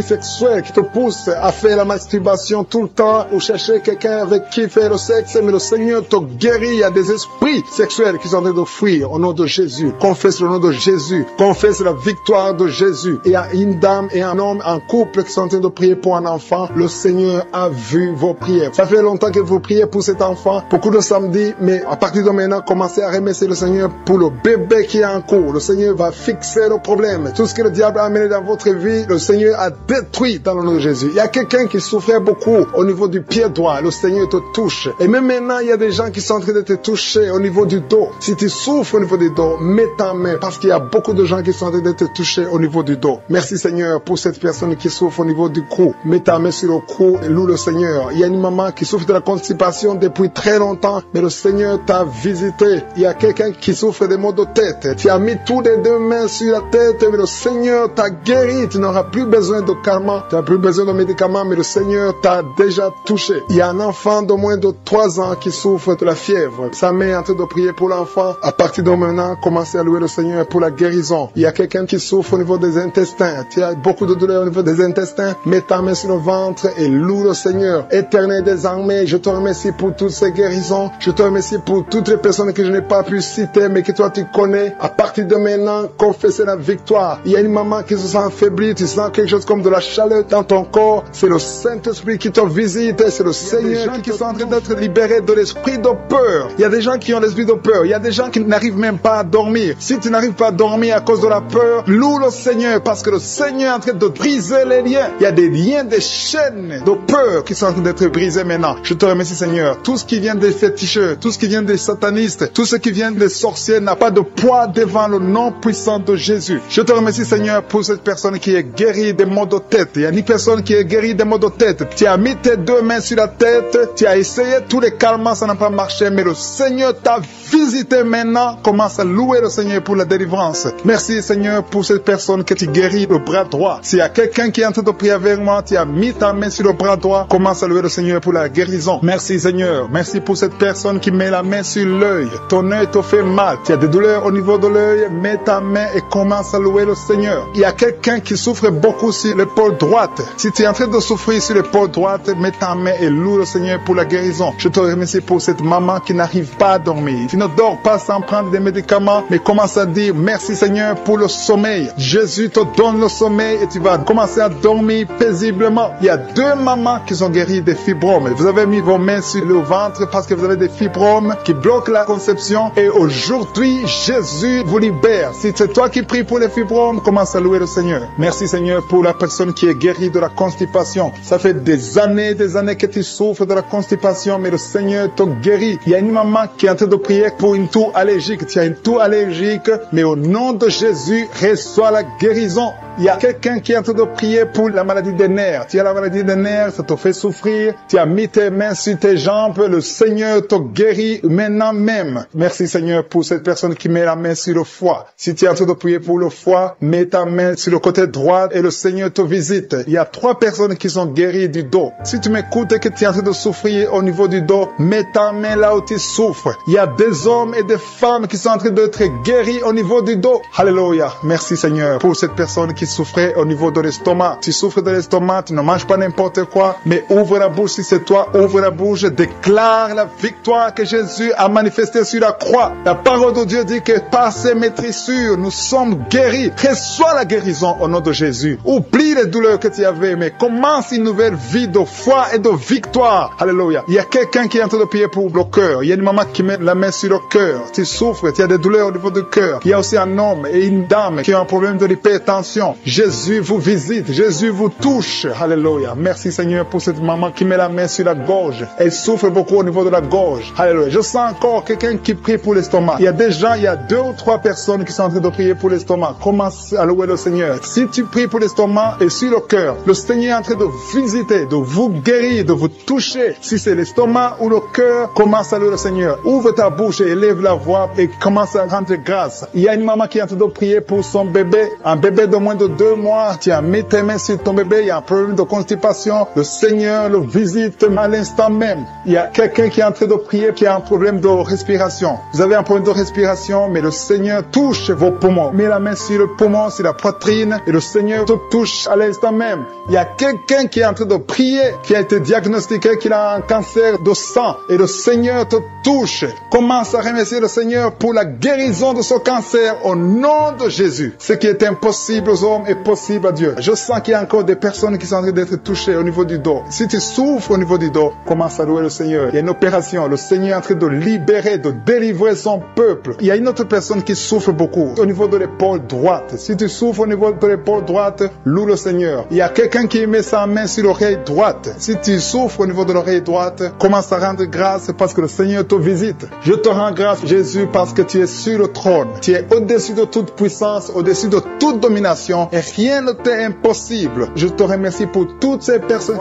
sexuels qui te poussent à faire la masturbation tout le temps ou chercher quelqu'un avec qui faire le sexe. Mais le Seigneur te guérit. Il y a des esprits sexuels qui sont en train de fuir au nom de Jésus. Confesse le nom de Jésus. Confesse la victoire de Jésus. Il y a une dame et un homme, un couple qui sont en train de prier pour un enfant. Le Seigneur a vu vos prières. Ça fait longtemps que vous priez pour cet enfant. Beaucoup de samedis, mais à partir de maintenant, commencez à remercier le Seigneur pour le bébé qui est en cours. Le Seigneur va fixer le problème. Tout ce que le diable a amené dans votre vie, le Seigneur a détruit dans le nom de Jésus. Il y a quelqu'un qui souffrait beaucoup au niveau du pied droit. Le Seigneur te touche. Et même maintenant, il y a des gens qui sont en train de te toucher au niveau du dos. Si tu souffres au niveau du dos, mets ta main parce qu'il y a beaucoup de gens qui sont en train d'être touchés au niveau du dos. Merci Seigneur pour cette personne qui souffre au niveau du cou. Mets ta main sur le cou et loue le Seigneur. Il y a une maman qui souffre de la constipation depuis très longtemps, mais le Seigneur t'a visité. Il y a quelqu'un qui souffre des maux de tête. Tu as mis toutes les deux mains sur la tête, mais le Seigneur t'a guéri. Tu n'auras plus besoin de calmants, tu n'as plus besoin de médicaments, mais le Seigneur t'a déjà touché. Il y a un enfant de moins de 3 ans qui souffre de la fièvre. Sa mère est en train de prier pour l'enfant. À partir de maintenant, commencez à louer le Seigneur pour la guérison. Il y a quelqu'un qui souffre au niveau des intestins. Tu as beaucoup de douleurs au niveau des intestins. Mets ta main sur le ventre et loue le Seigneur. Éternel des armées, je te remercie pour toutes ces guérisons. Je te remercie pour toutes les personnes que je n'ai pas pu citer, mais que toi tu connais. À partir de maintenant, confessez la victoire. Il y a une maman qui se sent affaiblie. Tu sens quelque chose comme de la chaleur dans ton corps. C'est le Saint-Esprit qui te visite. C'est le Seigneur qui sont en train d'être libérés de l'esprit de peur. Il y a des gens qui ont l'esprit de peur. Il y a des gens qui n'arrivent même pas à dormir. Si tu n'arrives pas à dormir à cause de la peur, loue le Seigneur parce que le Seigneur est en train de briser les liens. Il y a des liens, des chaînes de peur qui sont en train d'être brisées maintenant. Je te remercie Seigneur. Tout ce qui vient des féticheurs, tout ce qui vient des satanistes, tout ce qui vient des sorciers n'a pas de poids devant le nom puissant de Jésus. Je te remercie Seigneur pour cette personne qui est guérie des maux de tête. Il y a une personne qui est guérie des maux de tête. Tu as mis tes deux mains sur la tête, tu as essayé tous les calmants, ça n'a pas marché, mais le Seigneur t'a visité maintenant. Commence à louer le Seigneur pour la délivrance. Merci Seigneur pour cette personne que tu guéris le bras droit. S'il y a quelqu'un qui est en train de prier avec moi, tu as mis ta main sur le bras droit, commence à louer le Seigneur pour la guérison. Merci Seigneur. Merci pour cette personne qui met la main sur l'œil. Ton œil te fait mal. Tu as des douleurs au niveau de l'œil, mets ta main et commence à louer le Seigneur. Il y a quelqu'un qui souffre beaucoup sur l'épaule droite. Si tu es en train de souffrir sur l'épaule droite, mets ta main et loue le Seigneur pour la guérison. Je te remercie pour cette maman qui n'arrive pas à dormir. Tu ne dors pas sans prendre des médicaments, mais commence à dire merci Seigneur pour le sommeil. Jésus te donne le sommeil et tu vas commencer à dormir paisiblement. Il y a 2 mamans qui sont guéries des fibromes. Vous avez mis vos mains sur le ventre parce que vous avez des fibromes qui bloquent la conception et aujourd'hui Jésus vous libère. Si c'est toi qui pries pour les fibromes, commence à louer le Seigneur. Merci Seigneur pour la personne qui est guérie de la constipation. Ça fait des années que tu souffres de la constipation, mais le Seigneur te guérit. Il y a une maman qui est en train de prier pour une toux allergique. Tu as une toux allergique, mais au nom de Jésus, reçois la guérison. Il y a quelqu'un qui est en train de prier pour la maladie des nerfs. Tu as la maladie des nerfs, ça te fait souffrir. Tu as mis tes mains sur tes jambes, le Seigneur te guérit maintenant même. Merci Seigneur pour cette personne qui met la main sur le foie. Si tu es en train de prier pour le foie, mets ta main sur le côté droit et le Seigneur te visite. Il y a 3 personnes qui sont guéries du dos. Si tu m'écoutes et que tu es en train de souffrir au niveau du dos, mets ta main là où tu souffres. Il y a des hommes et des femmes qui sont en train d'être guéris au niveau du dos. Alléluia. Merci Seigneur pour cette personne qui souffrait au niveau de l'estomac. Tu souffres de l'estomac, tu ne manges pas n'importe quoi, mais ouvre la bouche si c'est toi, ouvre la bouche, déclare la victoire que Jésus a manifestée sur la croix. La parole de Dieu dit que par ses maîtrissures, nous sommes guéris. Reçois la guérison au nom de Jésus. Oublie les douleurs que tu avais, mais commence une nouvelle vie de foi et de victoire. Alléluia. Il y a quelqu'un qui est en train de prier pour le cœur. Il y a une maman qui met la main sur le cœur. Tu souffres, tu as des douleurs au niveau du cœur. Il y a aussi un homme et une dame qui ont un problème de l'hypertension. Jésus vous visite, Jésus vous touche. Alléluia. Merci Seigneur pour cette maman qui met la main sur la gorge. Elle souffre beaucoup au niveau de la gorge. Alléluia. Je sens encore quelqu'un qui prie pour l'estomac. Il y a des gens, il y a 2 ou 3 personnes qui sont en train de prier pour l'estomac. Commence à louer le Seigneur. Si tu pries pour l'estomac et sur le cœur, le Seigneur est en train de visiter, de vous guérir, de vous toucher. Si c'est l'estomac ou le cœur, commence à louer le Seigneur. Ouvre ta bouche et élève la voix et commence à rendre grâce. Il y a une maman qui est en train de prier pour son bébé, un bébé de moins de 2 mois. Tu as mis tes mains sur ton bébé, il y a un problème de constipation. Le Seigneur le visite à l'instant même. Il y a quelqu'un qui est en train de prier qui a un problème de respiration. Vous avez un problème de respiration, mais le Seigneur touche vos poumons. Mets la main sur le poumon, sur la poitrine, et le Seigneur te touche à l'instant même. Il y a quelqu'un qui est en train de prier, qui a été diagnostiqué qu'il a un cancer de sang, et le Seigneur te touche. Commence à remercier le Seigneur pour la guérison de ce cancer au nom de Jésus. Ce qui est impossible aux homme est possible à Dieu. Je sens qu'il y a encore des personnes qui sont en train d'être touchées au niveau du dos. Si tu souffres au niveau du dos, commence à louer le Seigneur. Il y a une opération. Le Seigneur est en train de libérer, de délivrer son peuple. Il y a une autre personne qui souffre beaucoup au niveau de l'épaule droite. Si tu souffres au niveau de l'épaule droite, loue le Seigneur. Il y a quelqu'un qui met sa main sur l'oreille droite. Si tu souffres au niveau de l'oreille droite, commence à rendre grâce parce que le Seigneur te visite. Je te rends grâce, Jésus, parce que tu es sur le trône. Tu es au-dessus de toute puissance, au-dessus de toute domination et rien ne t'est impossible. Je te remercie pour toutes ces personnes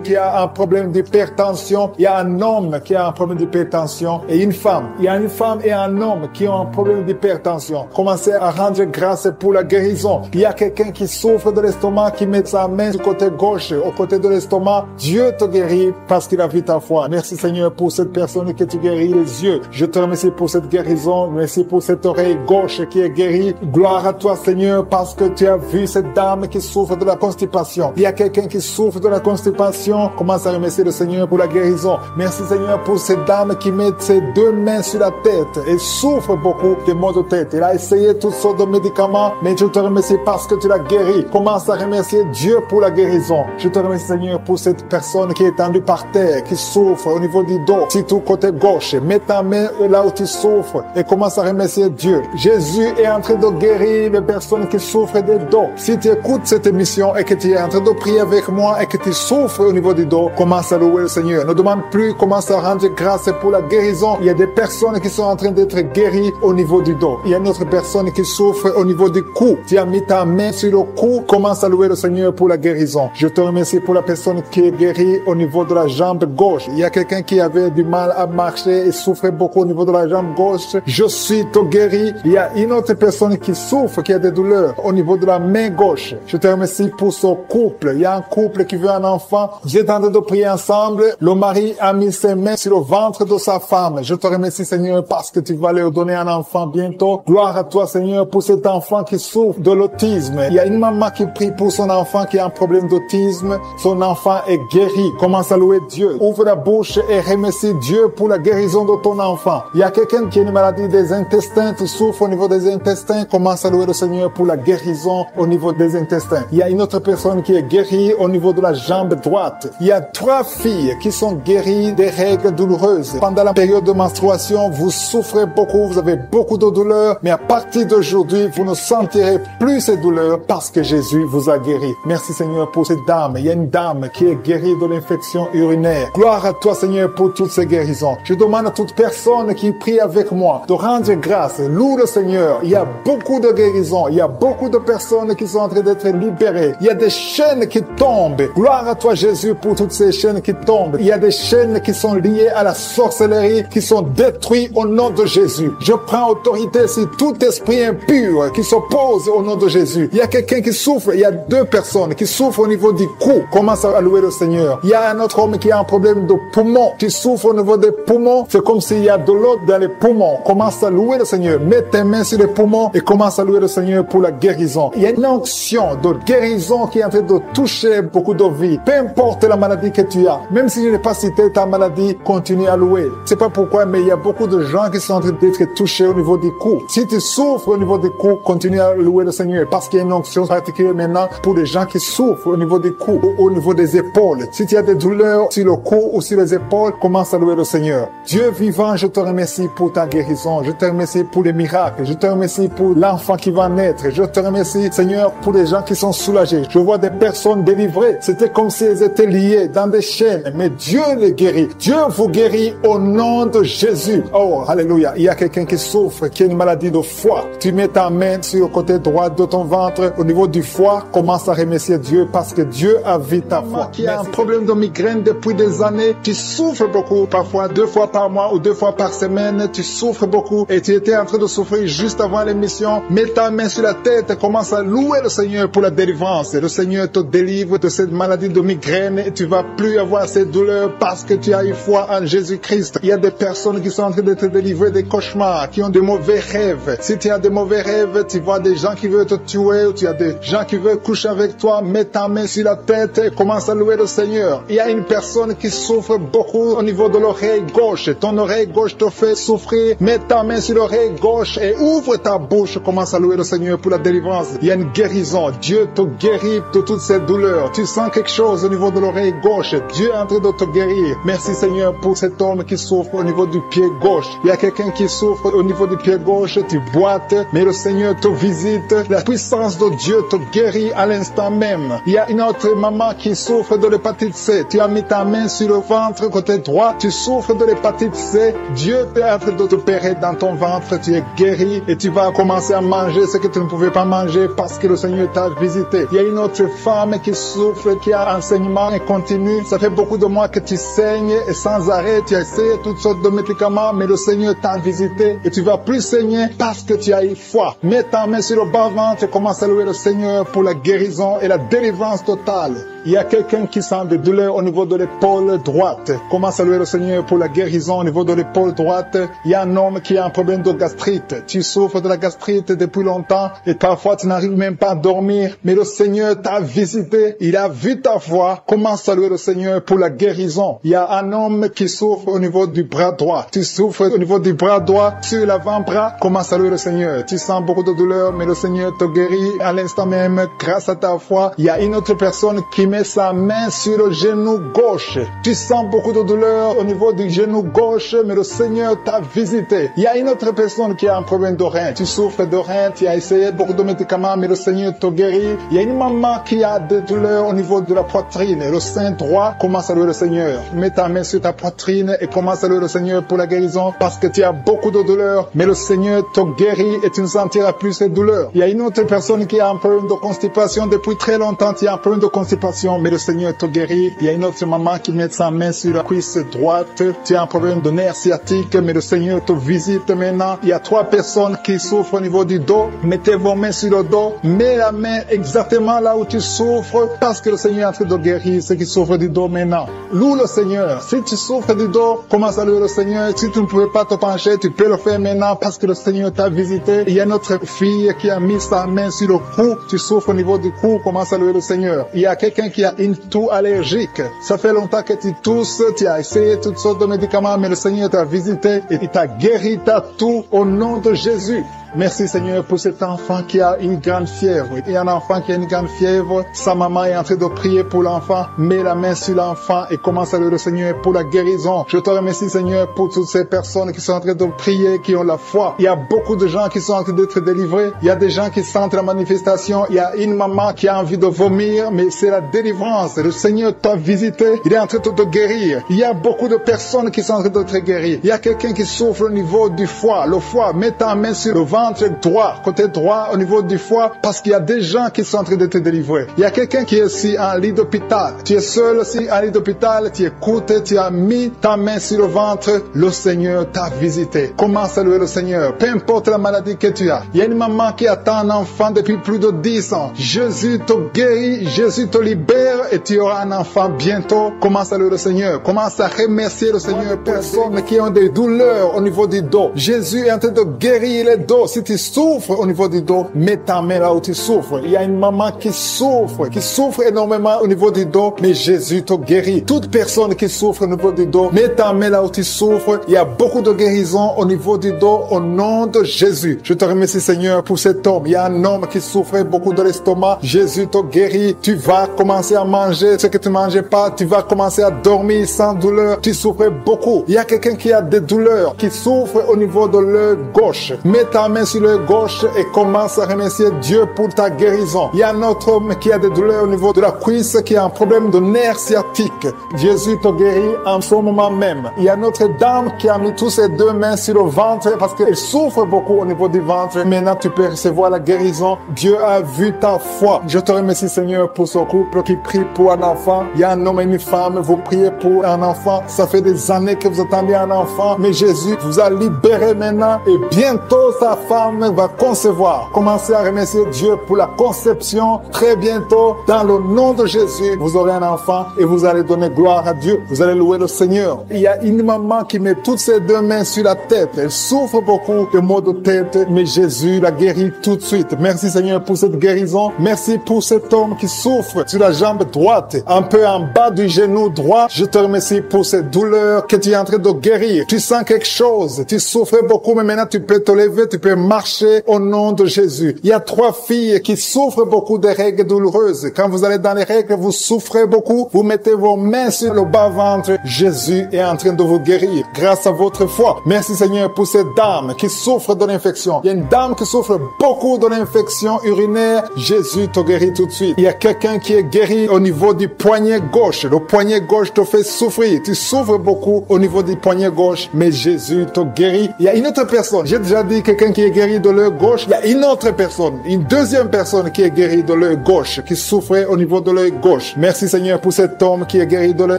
qui ont un problème d'hypertension. Il y a un homme qui a un problème d'hypertension et une femme. Il y a une femme et un homme qui ont un problème d'hypertension. Commencez à rendre grâce pour la guérison. Il y a quelqu'un qui souffre de l'estomac, qui met sa main du côté gauche, au côté de l'estomac. Dieu te guérit parce qu'il a vu ta foi. Merci Seigneur pour cette personne que tu guéris les yeux. Je te remercie pour cette guérison. Merci pour cette oreille gauche qui est guérie. Gloire à toi Seigneur parce que tu as vu cette dame qui souffre de la constipation. Il y a quelqu'un qui souffre de la constipation. Commence à remercier le Seigneur pour la guérison. Merci Seigneur pour cette dame qui met ses deux mains sur la tête et souffre beaucoup de maux de tête. Elle a essayé toutes sortes de médicaments, mais je te remercie parce que tu l'as guéri. Commence à remercier Dieu pour la guérison. Je te remercie Seigneur pour cette personne qui est tendue par terre, qui souffre au niveau du dos, surtout côté gauche. Mets ta main là où tu souffres et commence à remercier Dieu. Jésus est en train de guérir les personnes qui souffrent des dos. Si tu écoutes cette émission et que tu es en train de prier avec moi et que tu souffres au niveau du dos, commence à louer le Seigneur. Ne demande plus, commence à rendre grâce pour la guérison. Il y a des personnes qui sont en train d'être guéries au niveau du dos. Il y a une autre personne qui souffre au niveau du cou. Tu as mis ta main sur le cou, commence à louer le Seigneur pour la guérison. Je te remercie pour la personne qui est guérie au niveau de la jambe gauche. Il y a quelqu'un qui avait du mal à marcher et souffrait beaucoup au niveau de la jambe gauche. Je suis tout guéri. Il y a une autre personne qui souffre, qui a des douleurs au niveau de la main gauche. Je te remercie pour ce couple. Il y a un couple qui veut un enfant. Vous êtes en train de prier ensemble. Le mari a mis ses mains sur le ventre de sa femme. Je te remercie Seigneur parce que tu vas leur donner un enfant bientôt. Gloire à toi Seigneur pour cet enfant qui souffre de l'autisme. Il y a une maman qui prie pour son enfant qui a un problème d'autisme. Son enfant est guéri. Commence à louer Dieu. Ouvre la bouche et remercie Dieu pour la guérison de ton enfant. Il y a quelqu'un qui a une maladie des intestins. Tu souffres au niveau des intestins. Commence à louer le Seigneur pour la guérison au niveau des intestins. Il y a une autre personne qui est guérie au niveau de la jambe droite. Il y a 3 filles qui sont guéries des règles douloureuses. Pendant la période de menstruation, vous souffrez beaucoup, vous avez beaucoup de douleurs, mais à partir d'aujourd'hui, vous ne sentirez plus ces douleurs parce que Jésus vous a guéri. Merci Seigneur pour cette dame. Il y a une dame qui est guérie de l'infection urinaire. Gloire à toi Seigneur pour toutes ces guérisons. Je demande à toute personne qui prie avec moi de rendre grâce. Loue le Seigneur. Il y a beaucoup de guérisons. Il y a beaucoup de personnes qui sont en train d'être libérées. Il y a des chaînes qui tombent. Gloire à toi Jésus pour toutes ces chaînes qui tombent. Il y a des chaînes qui sont liées à la sorcellerie qui sont détruites au nom de Jésus. Je prends autorité sur tout esprit impur qui s'oppose au nom de Jésus. Il y a quelqu'un qui souffre. Il y a 2 personnes qui souffrent au niveau du cou. Commence à louer le Seigneur. Il y a un autre homme qui a un problème de poumon. Tu souffres au niveau des poumons. C'est comme s'il y a de l'eau dans les poumons. Commence à louer le Seigneur. Mets tes mains sur les poumons et commence à louer le Seigneur pour la guérison. Il y a une onction de guérison qui est en train de toucher beaucoup de vies. Peu importe la maladie que tu as. Même si je n'ai pas cité ta maladie, continue à louer. C'est pas pourquoi, mais il y a beaucoup de gens qui sont en train d'être touchés au niveau du cou. Si tu souffres au niveau du cou, continue à louer le Seigneur parce qu'il y a une onction particulière maintenant pour les gens qui souffrent au niveau du cou ou au niveau des épaules. Si tu as des douleurs sur le cou ou sur les épaules, commence à louer le Seigneur. Dieu vivant, je te remercie pour ta guérison. Je te remercie pour les miracles. Je te remercie pour l'enfant qui va naître. Je te remercie, Seigneur, pour les gens qui sont soulagés. Je vois des personnes délivrées. C'était comme si elles étaient liées dans des chaînes. Mais Dieu les guérit. Dieu vous guérit au nom de Jésus. Oh, alléluia. Il y a quelqu'un qui souffre, qui a une maladie de foie. Tu mets ta main sur le côté droit de ton ventre, au niveau du foie. Commence à remercier Dieu parce que Dieu a vu ta foi. Qui a un problème de migraine depuis des années, tu souffres beaucoup, parfois 2 fois par mois ou 2 fois par semaine, tu souffres beaucoup et tu étais en train de souffrir juste avant l'émission. Mets ta main sur la tête et commence à louer le Seigneur pour la délivrance. Le Seigneur te délivre de cette maladie de migraine et tu vas plus avoir ces douleurs parce que tu as eu foi en Jésus-Christ. Il y a des personnes qui sont en train de te délivrer des cauchemars, qui ont de mauvais rêves. Si tu as des mauvais rêves, tu vois des gens qui veulent te tuer ou tu as des gens qui veulent coucher avec toi, mets ta main sur la tête et commence à louer le Seigneur. Il y a une personne qui souffre beaucoup au niveau de l'oreille gauche. Ton oreille gauche te fait souffrir. Mets ta main sur l'oreille gauche et ouvre ta bouche. Commence à louer le Seigneur pour la délivrance. chose. Il y a une guérison. Dieu te guérit de toutes ces douleurs. Tu sens quelque chose au niveau de l'oreille gauche. Dieu est en train de te guérir. Merci Seigneur pour cet homme qui souffre au niveau du pied gauche. Il y a quelqu'un qui souffre au niveau du pied gauche. Tu boites, mais le Seigneur te visite. La puissance de Dieu te guérit à l'instant même. Il y a une autre maman qui souffre de l'hépatite C. Tu as mis ta main sur le ventre côté droit. Tu souffres de l'hépatite C. Dieu est en train de t'opérer dans ton ventre. Tu es guéri et tu vas commencer à manger ce que tu ne pouvais pas manger parce que le Seigneur t'a visité. Il y a une autre femme qui souffre, qui a un saignement continu. Ça fait beaucoup de mois que tu saignes et sans arrêt, tu as essayé toutes sortes de médicaments, mais le Seigneur t'a visité et tu vas plus saigner parce que tu as eu foi. Mets ta main sur le bas-ventre et commence à louer le Seigneur pour la guérison et la délivrance totale. Il y a quelqu'un qui sent des douleurs au niveau de l'épaule droite. Commence à louer le Seigneur pour la guérison au niveau de l'épaule droite. Il y a un homme qui a un problème de gastrite. Tu souffres de la gastrite depuis longtemps et parfois tu n'arrives même pas à dormir. Mais le Seigneur t'a visité. Il a vu ta foi. Commence à louer le Seigneur pour la guérison. Il y a un homme qui souffre au niveau du bras droit. Tu souffres au niveau du bras droit sur l'avant-bras. Commence à louer le Seigneur. Tu sens beaucoup de douleur, mais le Seigneur te guérit à l'instant même grâce à ta foi. Il y a une autre personne qui met sa main sur le genou gauche. Tu sens beaucoup de douleur au niveau du genou gauche, mais le Seigneur t'a visité. Il y a une autre personne qui a un problème de rein. Tu souffres de rein, tu as essayé beaucoup de médicaments, mais le Seigneur te guérit. Il y a une maman qui a des douleurs au niveau de la poitrine. Le sein droit, commence à louer le Seigneur. Mets ta main sur ta poitrine et commence à louer le Seigneur pour la guérison parce que tu as beaucoup de douleurs, mais le Seigneur te guérit et tu ne sentiras plus ces douleurs. Il y a une autre personne qui a un problème de constipation depuis très longtemps. Tu as un problème de constipation, mais le Seigneur te guérit. Il y a une autre maman qui met sa main sur la cuisse droite. Tu as un problème de nerf sciatique, mais le Seigneur te visite maintenant. Il y a 3 personnes qui souffrent au niveau du dos. Mettez vos mains sur le dos. Mets la main exactement là où tu souffres parce que le Seigneur est en train de guérir ceux qui souffrent du dos maintenant. Loue le Seigneur. Si tu souffres du dos, commence à louer le Seigneur. Si tu ne pouvais pas te pencher, tu peux le faire maintenant parce que le Seigneur t'a visité. Il y a notre fille qui a mis sa main sur le cou. Tu souffres au niveau du cou, commence à louer le Seigneur. Il y a quelqu'un qui a une toux allergique. Ça fait longtemps que tu tousses, tu as essayé toutes sortes de médicaments, mais le Seigneur t'a visité et il t'a guéri ta toux au nom de Jésus. Merci Seigneur pour cet enfant qui a une grande fièvre. Il y a un enfant qui a une grande fièvre. Sa maman est en train de prier pour l'enfant. Mets la main sur l'enfant et commence à louer le Seigneur pour la guérison. Je te remercie Seigneur pour toutes ces personnes qui sont en train de prier, qui ont la foi. Il y a beaucoup de gens qui sont en train d'être délivrés. Il y a des gens qui sentent la manifestation. Il y a une maman qui a envie de vomir, mais c'est la délivrance. Le Seigneur t'a visité. Il est en train de te guérir. Il y a beaucoup de personnes qui sont en train de te guérir. Il y a quelqu'un qui souffre au niveau du foie. Le foie, mets ta main sur le ventre droit, côté droit au niveau du foie, parce qu'il y a des gens qui sont en train de te délivrer. Il y a quelqu'un qui est ici en lit d'hôpital. Tu es seul aussi en lit d'hôpital, tu écoutes, tu as mis ta main sur le ventre, le Seigneur t'a visité. Commence à louer le Seigneur, peu importe la maladie que tu as. Il y a une maman qui attend un enfant depuis plus de 10 ans. Jésus te guérit, Jésus te libère et tu auras un enfant bientôt. Commence à louer le Seigneur, commence à remercier le Seigneur. Personnes qui ont des douleurs au niveau du dos, Jésus est en train de guérir les dos. Si tu souffres au niveau du dos, mets ta main là où tu souffres. Il y a une maman qui souffre énormément au niveau du dos, mais Jésus te guérit. Toute personne qui souffre au niveau du dos, mets ta main là où tu souffres. Il y a beaucoup de guérison au niveau du dos au nom de Jésus. Je te remercie Seigneur pour cet homme. Il y a un homme qui souffrait beaucoup de l'estomac. Jésus te guérit. Tu vas commencer à manger ce que tu ne mangeais pas. Tu vas commencer à dormir sans douleur. Tu souffrais beaucoup. Il y a quelqu'un qui a des douleurs, qui souffre au niveau de l'œil gauche. Mets ta main sur l'œil gauche et commence à remercier Dieu pour ta guérison. Il y a un autre homme qui a des douleurs au niveau de la cuisse, qui a un problème de nerf sciatique. Jésus te guérit en ce moment même. Il y a notre dame qui a mis tous ses 2 mains sur le ventre parce qu'elle souffre beaucoup au niveau du ventre. Maintenant, tu peux recevoir la guérison. Dieu a vu ta foi. Je te remercie Seigneur pour ce couple qui prie pour un enfant. Il y a un homme et une femme, vous priez pour un enfant. Ça fait des années que vous attendez un enfant, mais Jésus vous a libéré maintenant et bientôt sa femme va concevoir. Commencez à remercier Dieu pour la conception. Très bientôt, dans le nom de Jésus, vous aurez un enfant et vous allez donner gloire à Dieu. Vous allez louer le Seigneur. Il y a une maman qui met toutes ses 2 mains sur la tête. Elle souffre beaucoup de maux de tête, mais Jésus la guérit tout de suite. Merci Seigneur pour cette guérison. Merci pour cet homme qui souffre sur la jambe droite, un peu en bas du genou droit. Je te remercie pour cette douleur que tu es en train de guérir. Tu sens quelque chose. Tu souffrais beaucoup, mais maintenant tu peux te lever, tu peux marcher au nom de Jésus. Il y a 3 filles qui souffrent beaucoup de règles douloureuses. Quand vous allez dans les règles, vous souffrez beaucoup. Vous mettez vos mains sur le bas-ventre. Jésus est en train de vous guérir grâce à votre foi. Merci Seigneur pour cette dame qui souffre de l'infection. Il y a une dame qui souffre beaucoup de l'infection urinaire. Jésus te guérit tout de suite. Il y a quelqu'un qui est guéri au niveau du poignet gauche. Le poignet gauche te fait souffrir. Tu souffres beaucoup au niveau du poignet gauche, mais Jésus te guérit. Il y a une autre personne. J'ai déjà dit quelqu'un qui est guéri de l'œil gauche. Il y a une autre personne, une deuxième personne qui est guérie de l'œil gauche, qui souffrait au niveau de l'œil gauche. Merci Seigneur pour cet homme qui est guéri de l'œil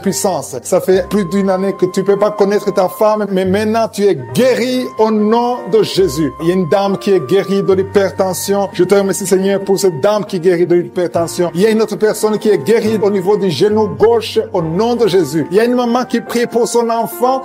puissance. Ça fait plus d'une année que tu peux pas connaître ta femme, mais maintenant tu es guéri au nom de Jésus. Il y a une dame qui est guérie de l'hypertension. Je te remercie Seigneur pour cette dame qui est guérie de l'hypertension. Il y a une autre personne qui est guérie au niveau du genou gauche au nom de Jésus. Il y a une maman qui prie pour son enfant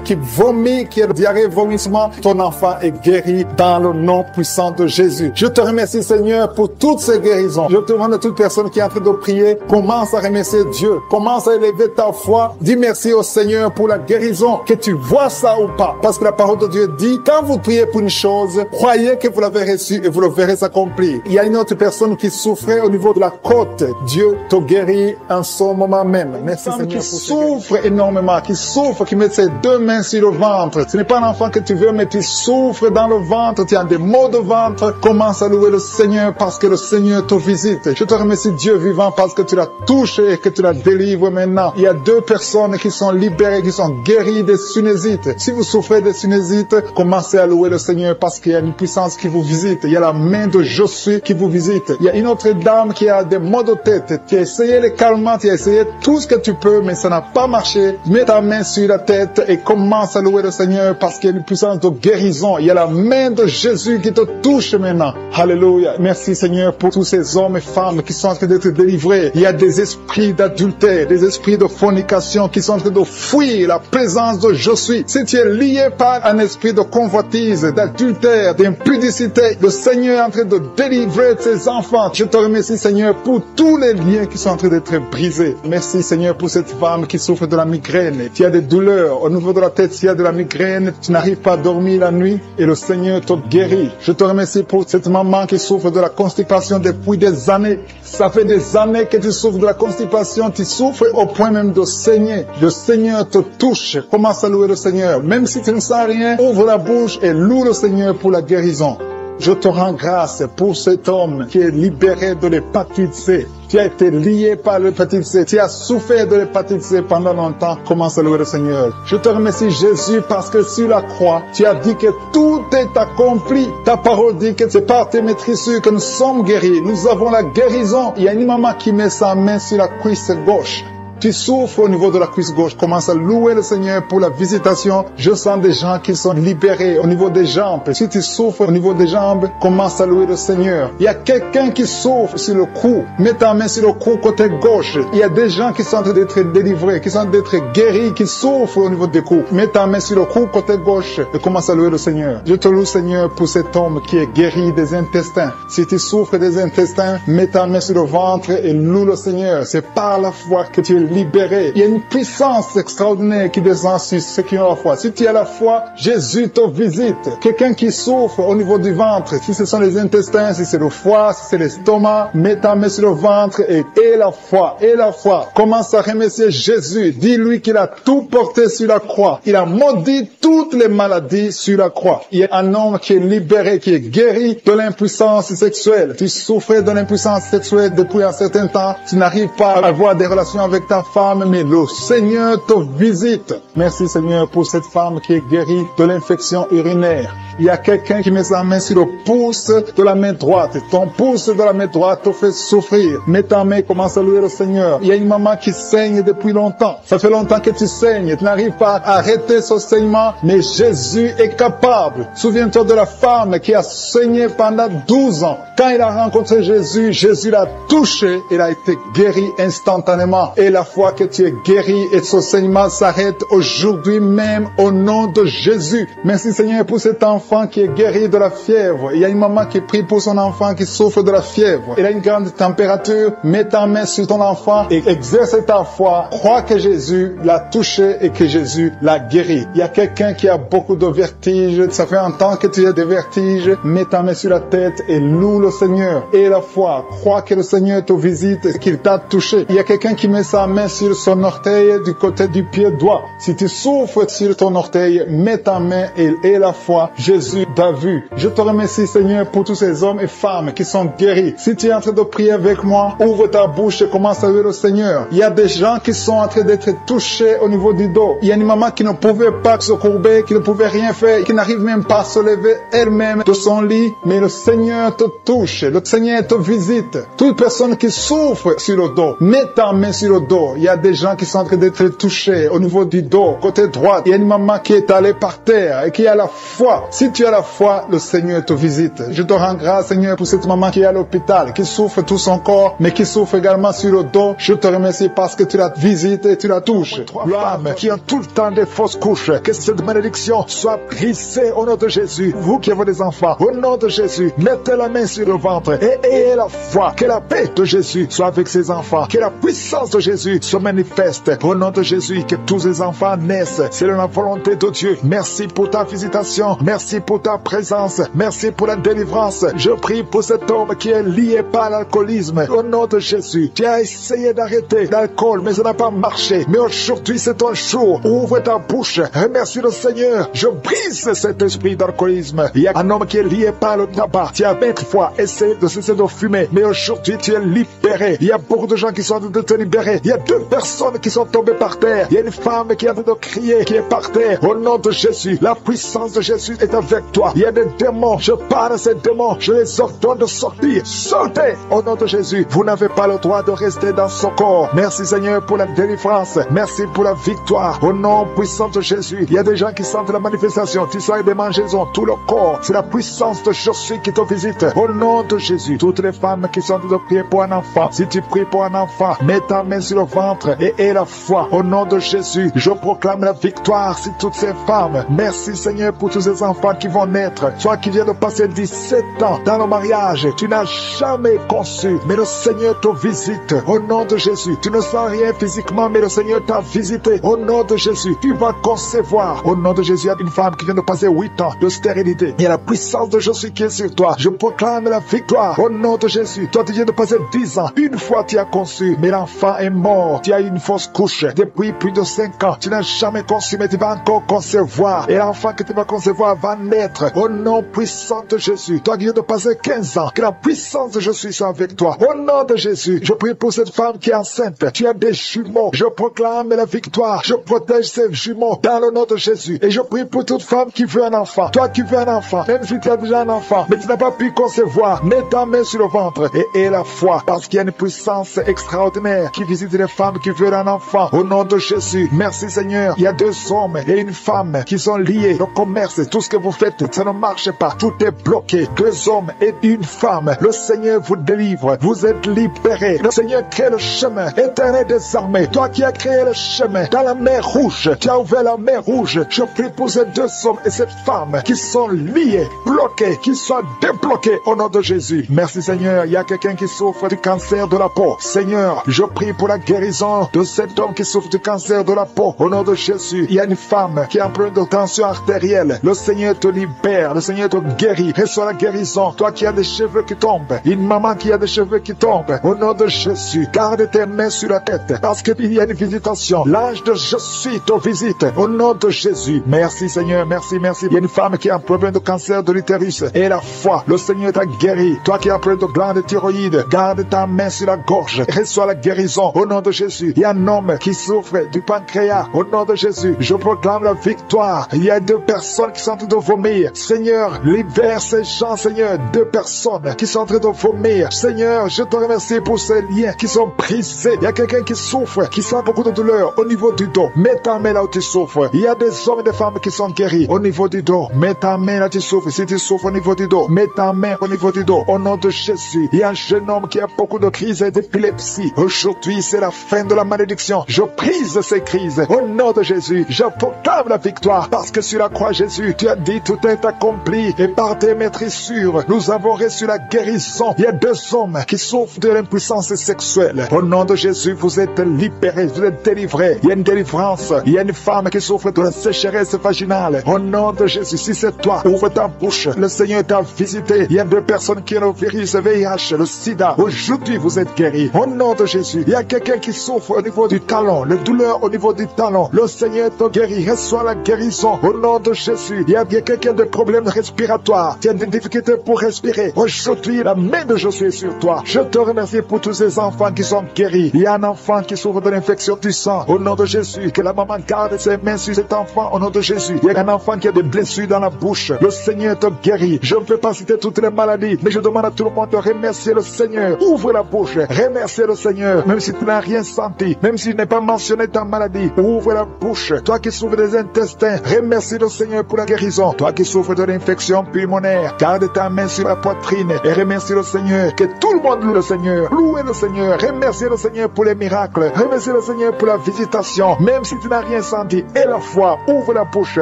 qui vomit, qui a diarrhée, vomissement. Ton enfant est guéri dans le nom puissant de Jésus. Je te remercie Seigneur pour toutes ces guérisons. Je te demande à toute personne qui est en train de prier, commence à remercier Dieu. Commence à élever ta foi. Dis merci au Seigneur pour la guérison, que tu vois ça ou pas. Parce que la parole de Dieu dit, quand vous priez pour une chose, croyez que vous l'avez reçue et vous le verrez s'accomplir. Il y a une autre personne qui souffrait au niveau de la côte. Dieu te guérit en ce moment même. Merci Seigneur. Qui souffre énormément, qui souffre, qui met ses 2 mains sur le ventre. Ce n'est pas un enfant que tu veux, mais tu souffres dans le ventre, tu as des maux de ventre. Commence à louer le Seigneur parce que le Seigneur te visite. Je te remercie Dieu vivant parce que tu l'as touché et que tu la délivres maintenant. Il y a 2 personnes qui sont libérées, qui sont guéries des sinusites. Si vous souffrez des sinusites, commencez à louer le Seigneur parce qu'il y a une puissance qui vous visite. Il y a la main de Josué qui vous visite. Il y a une autre dame qui a des maux de tête. Tu as essayé les calmants, tu as essayé tout ce que tu peux, mais ça n'a pas marché. Mets ta main sur la tête et commence à louer le Seigneur parce qu'il y a une puissance de guérison. Il y a la main de Jésus qui te touche maintenant. Alléluia. Merci Seigneur pour tous ces hommes et femmes qui sont en train d'être délivrés. Il y a des esprits d'adultère, des esprits de fornication qui sont en train de fuir la présence de Josué. Si tu es lié par un esprit de convoitise, d'adultère, d'impudicité, le Seigneur est en train de délivrer ses enfants. Je te remercie Seigneur pour tous les liens qui sont en train d'être brisés. Merci Seigneur pour cette femme qui souffre de la migraine. Tu as des douleurs au niveau de la tête, tu as de la migraine, tu n'arrives pas à dormir la nuit et le Seigneur te guérit. Je te remercie pour cette maman qui souffre de la constipation depuis des années. Ça fait des années que tu souffres de la constipation, tu souffres au point même de saigner. Le Seigneur te touche. Commence à louer le Seigneur. Même si tu ne sens rien, ouvre la bouche et loue le Seigneur pour la guérison. Je te rends grâce pour cet homme qui est libéré de l'hépatite C. Tu as été lié par l'hépatite C. Tu as souffert de l'hépatite C pendant longtemps. Commence à louer le Seigneur. Je te remercie Jésus parce que sur la croix, tu as dit que tout est accompli. Ta parole dit que c'est par tes maîtrisures que nous sommes guéris. Nous avons la guérison. Il y a une maman qui met sa main sur la cuisse gauche. Tu souffres au niveau de la cuisse gauche. Commence à louer le Seigneur pour la visitation. Je sens des gens qui sont libérés au niveau des jambes. Si tu souffres au niveau des jambes, commence à louer le Seigneur. Il y a quelqu'un qui souffre sur le cou. Mets ta main sur le cou côté gauche. Il y a des gens qui sont en train d'être délivrés, qui sont en train d'être guéris, qui souffrent au niveau des coups. Mets ta main sur le cou côté gauche et commence à louer le Seigneur. Je te loue Seigneur pour cet homme qui est guéri des intestins. Si tu souffres des intestins, mets ta main sur le ventre et loue le Seigneur. C'est par la foi que tu es libéré. Il y a une puissance extraordinaire qui descend sur ceux qui ont la foi. Si tu as la foi, Jésus te visite. Quelqu'un qui souffre au niveau du ventre, si ce sont les intestins, si c'est le foie, si c'est l'estomac, mets ta main sur le ventre et la foi, et la foi. Commence à remercier Jésus. Dis-lui qu'il a tout porté sur la croix. Il a maudit toutes les maladies sur la croix. Il y a un homme qui est libéré, qui est guéri de l'impuissance sexuelle. Tu souffrais de l'impuissance sexuelle depuis un certain temps. Tu n'arrives pas à avoir des relations avec ta femme, mais le Seigneur te visite. Merci Seigneur pour cette femme qui est guérie de l'infection urinaire. Il y a quelqu'un qui met sa main sur le pouce de la main droite. Ton pouce de la main droite te fait souffrir. Mets ta main, commence à louer le Seigneur. Il y a une maman qui saigne depuis longtemps. Ça fait longtemps que tu saignes. Tu n'arrives pas à arrêter ce saignement, mais Jésus est capable. Souviens-toi de la femme qui a saigné pendant 12 ans. Quand il a rencontré Jésus, Jésus l'a touché. Il a été guéri instantanément. Et la foi que tu es guéri et ce saignement s'arrête aujourd'hui même au nom de Jésus. Merci Seigneur pour cet enfant qui est guéri de la fièvre. Il y a une maman qui prie pour son enfant qui souffre de la fièvre. Il a une grande température. Mets ta main sur ton enfant et exerce ta foi. Crois que Jésus l'a touché et que Jésus l'a guéri. Il y a quelqu'un qui a beaucoup de vertiges. Ça fait un temps que tu as des vertiges. Mets ta main sur la tête et loue le Seigneur. Et la foi. Crois que le Seigneur te visite et qu'il t'a touché. Il y a quelqu'un qui met sa main sur son orteil du côté du pied droit. Si tu souffres sur ton orteil, mets ta main et la foi. Jésus t'a vu. Je te remercie Seigneur pour tous ces hommes et femmes qui sont guéris. Si tu es en train de prier avec moi, ouvre ta bouche et commence à louer le Seigneur. Il y a des gens qui sont en train d'être touchés au niveau du dos. Il y a une maman qui ne pouvait pas se courber, qui ne pouvait rien faire, qui n'arrive même pas à se lever elle-même de son lit. Mais le Seigneur te touche. Le Seigneur te visite. Toute personne qui souffre sur le dos, mets ta main sur le dos. Il y a des gens qui sont en train d'être touchés au niveau du dos, côté droit. Il y a une maman qui est allée par terre et qui a la foi. Si tu as la foi, le Seigneur te visite. Je te rends grâce, Seigneur, pour cette maman qui est à l'hôpital, qui souffre tout son corps, mais qui souffre également sur le dos. Je te remercie parce que tu la visites et tu la touches. L'âme qui ont tout le temps des fausses couches, que cette malédiction soit brisée au nom de Jésus. Vous qui avez des enfants, au nom de Jésus, mettez la main sur le ventre et ayez la foi. Que la paix de Jésus soit avec ses enfants. Que la puissance de Jésus se manifeste au nom de Jésus. Que tous ces enfants naissent selon la volonté de Dieu. Merci pour ta visitation. Merci pour ta présence. Merci pour la délivrance. Je prie pour cet homme qui est lié par l'alcoolisme. Au nom de Jésus, tu as essayé d'arrêter l'alcool, mais ça n'a pas marché. Mais aujourd'hui, c'est ton jour. Ouvre ta bouche. Remercie le Seigneur. Je brise cet esprit d'alcoolisme. Il y a un homme qui est lié par le tabac. Tu as 20 fois essayé de cesser de fumer, mais aujourd'hui, tu es libéré. Il y a beaucoup de gens qui sont en train de te libérer. Il y a 2 personnes qui sont tombées par terre. Il y a une femme qui est en train de crier, qui est par terre. Au nom de Jésus, la puissance de Jésus est avec toi. Il y a des démons. Je parle à ces démons. Je les ordonne de sortir. Sortez au nom de Jésus. Vous n'avez pas le droit de rester dans ce corps. Merci Seigneur pour la délivrance. Merci pour la victoire. Au nom puissant de Jésus. Il y a des gens qui sentent la manifestation. Tu sors des mangeaisons, tout le corps. C'est la puissance de Jésus qui te visite. Au nom de Jésus. Toutes les femmes qui sont en train de prier pour un enfant. Si tu pries pour un enfant, mets ta main sur le ventre et aie la foi. Au nom de Jésus, je proclame la victoire sur toutes ces femmes. Merci Seigneur pour tous ces enfants qui vont naître. Toi qui viens de passer 17 ans dans le mariage, tu n'as jamais conçu, mais le Seigneur te visite. Au nom de Jésus, tu ne sens rien physiquement, mais le Seigneur t'a visité. Au nom de Jésus, tu vas concevoir. Au nom de Jésus, il y a une femme qui vient de passer 8 ans de stérilité. Il y a la puissance de Jésus qui est sur toi. Je proclame la victoire. Au nom de Jésus, toi tu viens de passer 10 ans. Une fois tu as conçu, mais l'enfant est mort. Tu as eu une fausse couche depuis plus de 5 ans. Tu n'as jamais conçu, mais tu vas encore concevoir. Et l'enfant que tu vas concevoir va naître. Au nom puissant de Jésus, toi qui viens de passer 15 ans, que la puissance de Jésus soit avec toi. Au nom de Jésus, je prie pour cette femme qui est enceinte. Tu as des jumeaux. Je proclame la victoire. Je protège ces jumeaux dans le nom de Jésus. Et je prie pour toute femme qui veut un enfant. Toi qui veux un enfant, même si tu as déjà un enfant, mais tu n'as pas pu concevoir, mets ta main sur le ventre et aie la foi, parce qu'il y a une puissance extraordinaire qui visite les femmes qui veulent un enfant. Au nom de Jésus, merci Seigneur. Il y a 2 hommes et une femme qui sont liés. Le commerce, tout ce que vous faites, ça ne marche pas. Tout est bloqué. 2 hommes et une femme. Le Seigneur vous délivre. Vous êtes libérés. Le Seigneur crée le chemin. Éternel des armées, toi qui as créé le chemin dans la mer rouge, tu as ouvert la mer rouge. Je prie pour ces 2 hommes et cette femme qui sont liés, bloqués, qui soient débloqués au nom de Jésus. Merci Seigneur. Il y a quelqu'un qui souffre du cancer de la peau. Seigneur, je prie pour la guérison de cet homme qui souffre du cancer de la peau. Au nom de Jésus, il y a une femme qui a un problème de tension artérielle. Le Seigneur te libère. Le Seigneur te guérit. Reçois la guérison. Toi qui as des cheveux qui tombent. Une maman qui a des cheveux qui tombent. Au nom de Jésus, garde tes mains sur la tête. Parce qu'il y a une visitation. L'ange de Jésus te visite. Au nom de Jésus. Merci Seigneur. Merci, merci. Il y a une femme qui a un problème de cancer de l'utérus. Et la foi. Le Seigneur t'a guéri. Toi qui as un problème de glande thyroïde. Garde ta main sur la gorge. Reçois la guérison. Au nom de Jésus. Il y a un homme qui souffre du pancréas. Au nom de Jésus. Je proclame la victoire. Il y a 2 personnes qui sont en train de vomir. Seigneur, libère ces gens, Seigneur. 2 personnes qui sont en train de vomir. Seigneur, je te remercie pour ces liens qui sont brisés. Il y a quelqu'un qui souffre, qui sent beaucoup de douleur au niveau du dos. Mets ta main là où tu souffres. Il y a des hommes et des femmes qui sont guéris au niveau du dos. Mets ta main là où tu souffres. Si tu souffres au niveau du dos, mets ta main au niveau du dos. Au nom de Jésus. Il y a un jeune homme qui a beaucoup de crises d'épilepsie. Aujourd'hui, c'est la fin de la malédiction. Je brise ces crises. Au nom de Jésus, je proclame la victoire parce que sur la croix, Jésus, tu as dit tout est accompli et par tes maîtrissures, nous avons reçu la guérison. Il y a 2 hommes qui souffrent de l'impuissance sexuelle. Au nom de Jésus, vous êtes libérés, vous êtes délivrés. Il y a une délivrance. Il y a une femme qui souffre de la sécheresse vaginale. Au nom de Jésus, si c'est toi, ouvre ta bouche. Le Seigneur t'a visité. Il y a 2 personnes qui ont le virus VIH, le sida. Aujourd'hui, vous êtes guéris. Au nom de Jésus, il y a quelqu'un qui souffre au niveau du talon, le douleur au niveau du talon. Le Seigneur te guérit. Reçois la guérison. Au nom de Jésus, il y a quelqu'un qui a des problèmes respiratoires. Tu as des difficultés pour respirer. Aujourd'hui, la main de Jésus est sur toi. Je te remercie pour tous ces enfants qui sont guéris. Il y a un enfant qui souffre de l'infection du sang. Au nom de Jésus, que la maman garde ses mains sur cet enfant. Au nom de Jésus, il y a un enfant qui a des blessures dans la bouche. Le Seigneur te guérit. Je ne peux pas citer toutes les maladies, mais je demande à tout le monde de remercier le Seigneur. Ouvre la bouche. Remercier le Seigneur. Même si tu n'as rien senti, même si je n'ai pas mentionné ta maladie, ouvre la bouche. Toi qui souffres des intestins, remercie le Seigneur pour la guérison. Toi qui souffres de l'infection pulmonaire, garde ta main sur la poitrine et remercie le Seigneur. Que tout le monde loue le Seigneur. Louez le Seigneur. Remercie le Seigneur pour les miracles. Remercie le Seigneur pour la visitation. Même si tu n'as rien senti, et la foi, ouvre la bouche.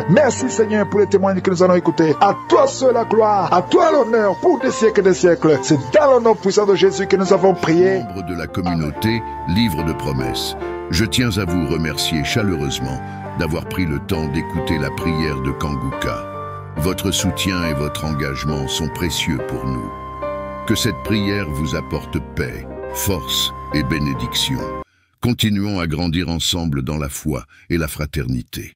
Merci Seigneur pour les témoignages que nous allons écouter. À toi seul la gloire, à toi l'honneur pour des siècles et des siècles. C'est dans le nom puissant de Jésus que nous avons prié. Membres de la communauté Livre de Promesses, je tiens à vous remercier chaleureusement d'avoir pris le temps d'écouter la prière de Kanguka. Votre soutien et votre engagement sont précieux pour nous. Que cette prière vous apporte paix, force et bénédiction. Continuons à grandir ensemble dans la foi et la fraternité.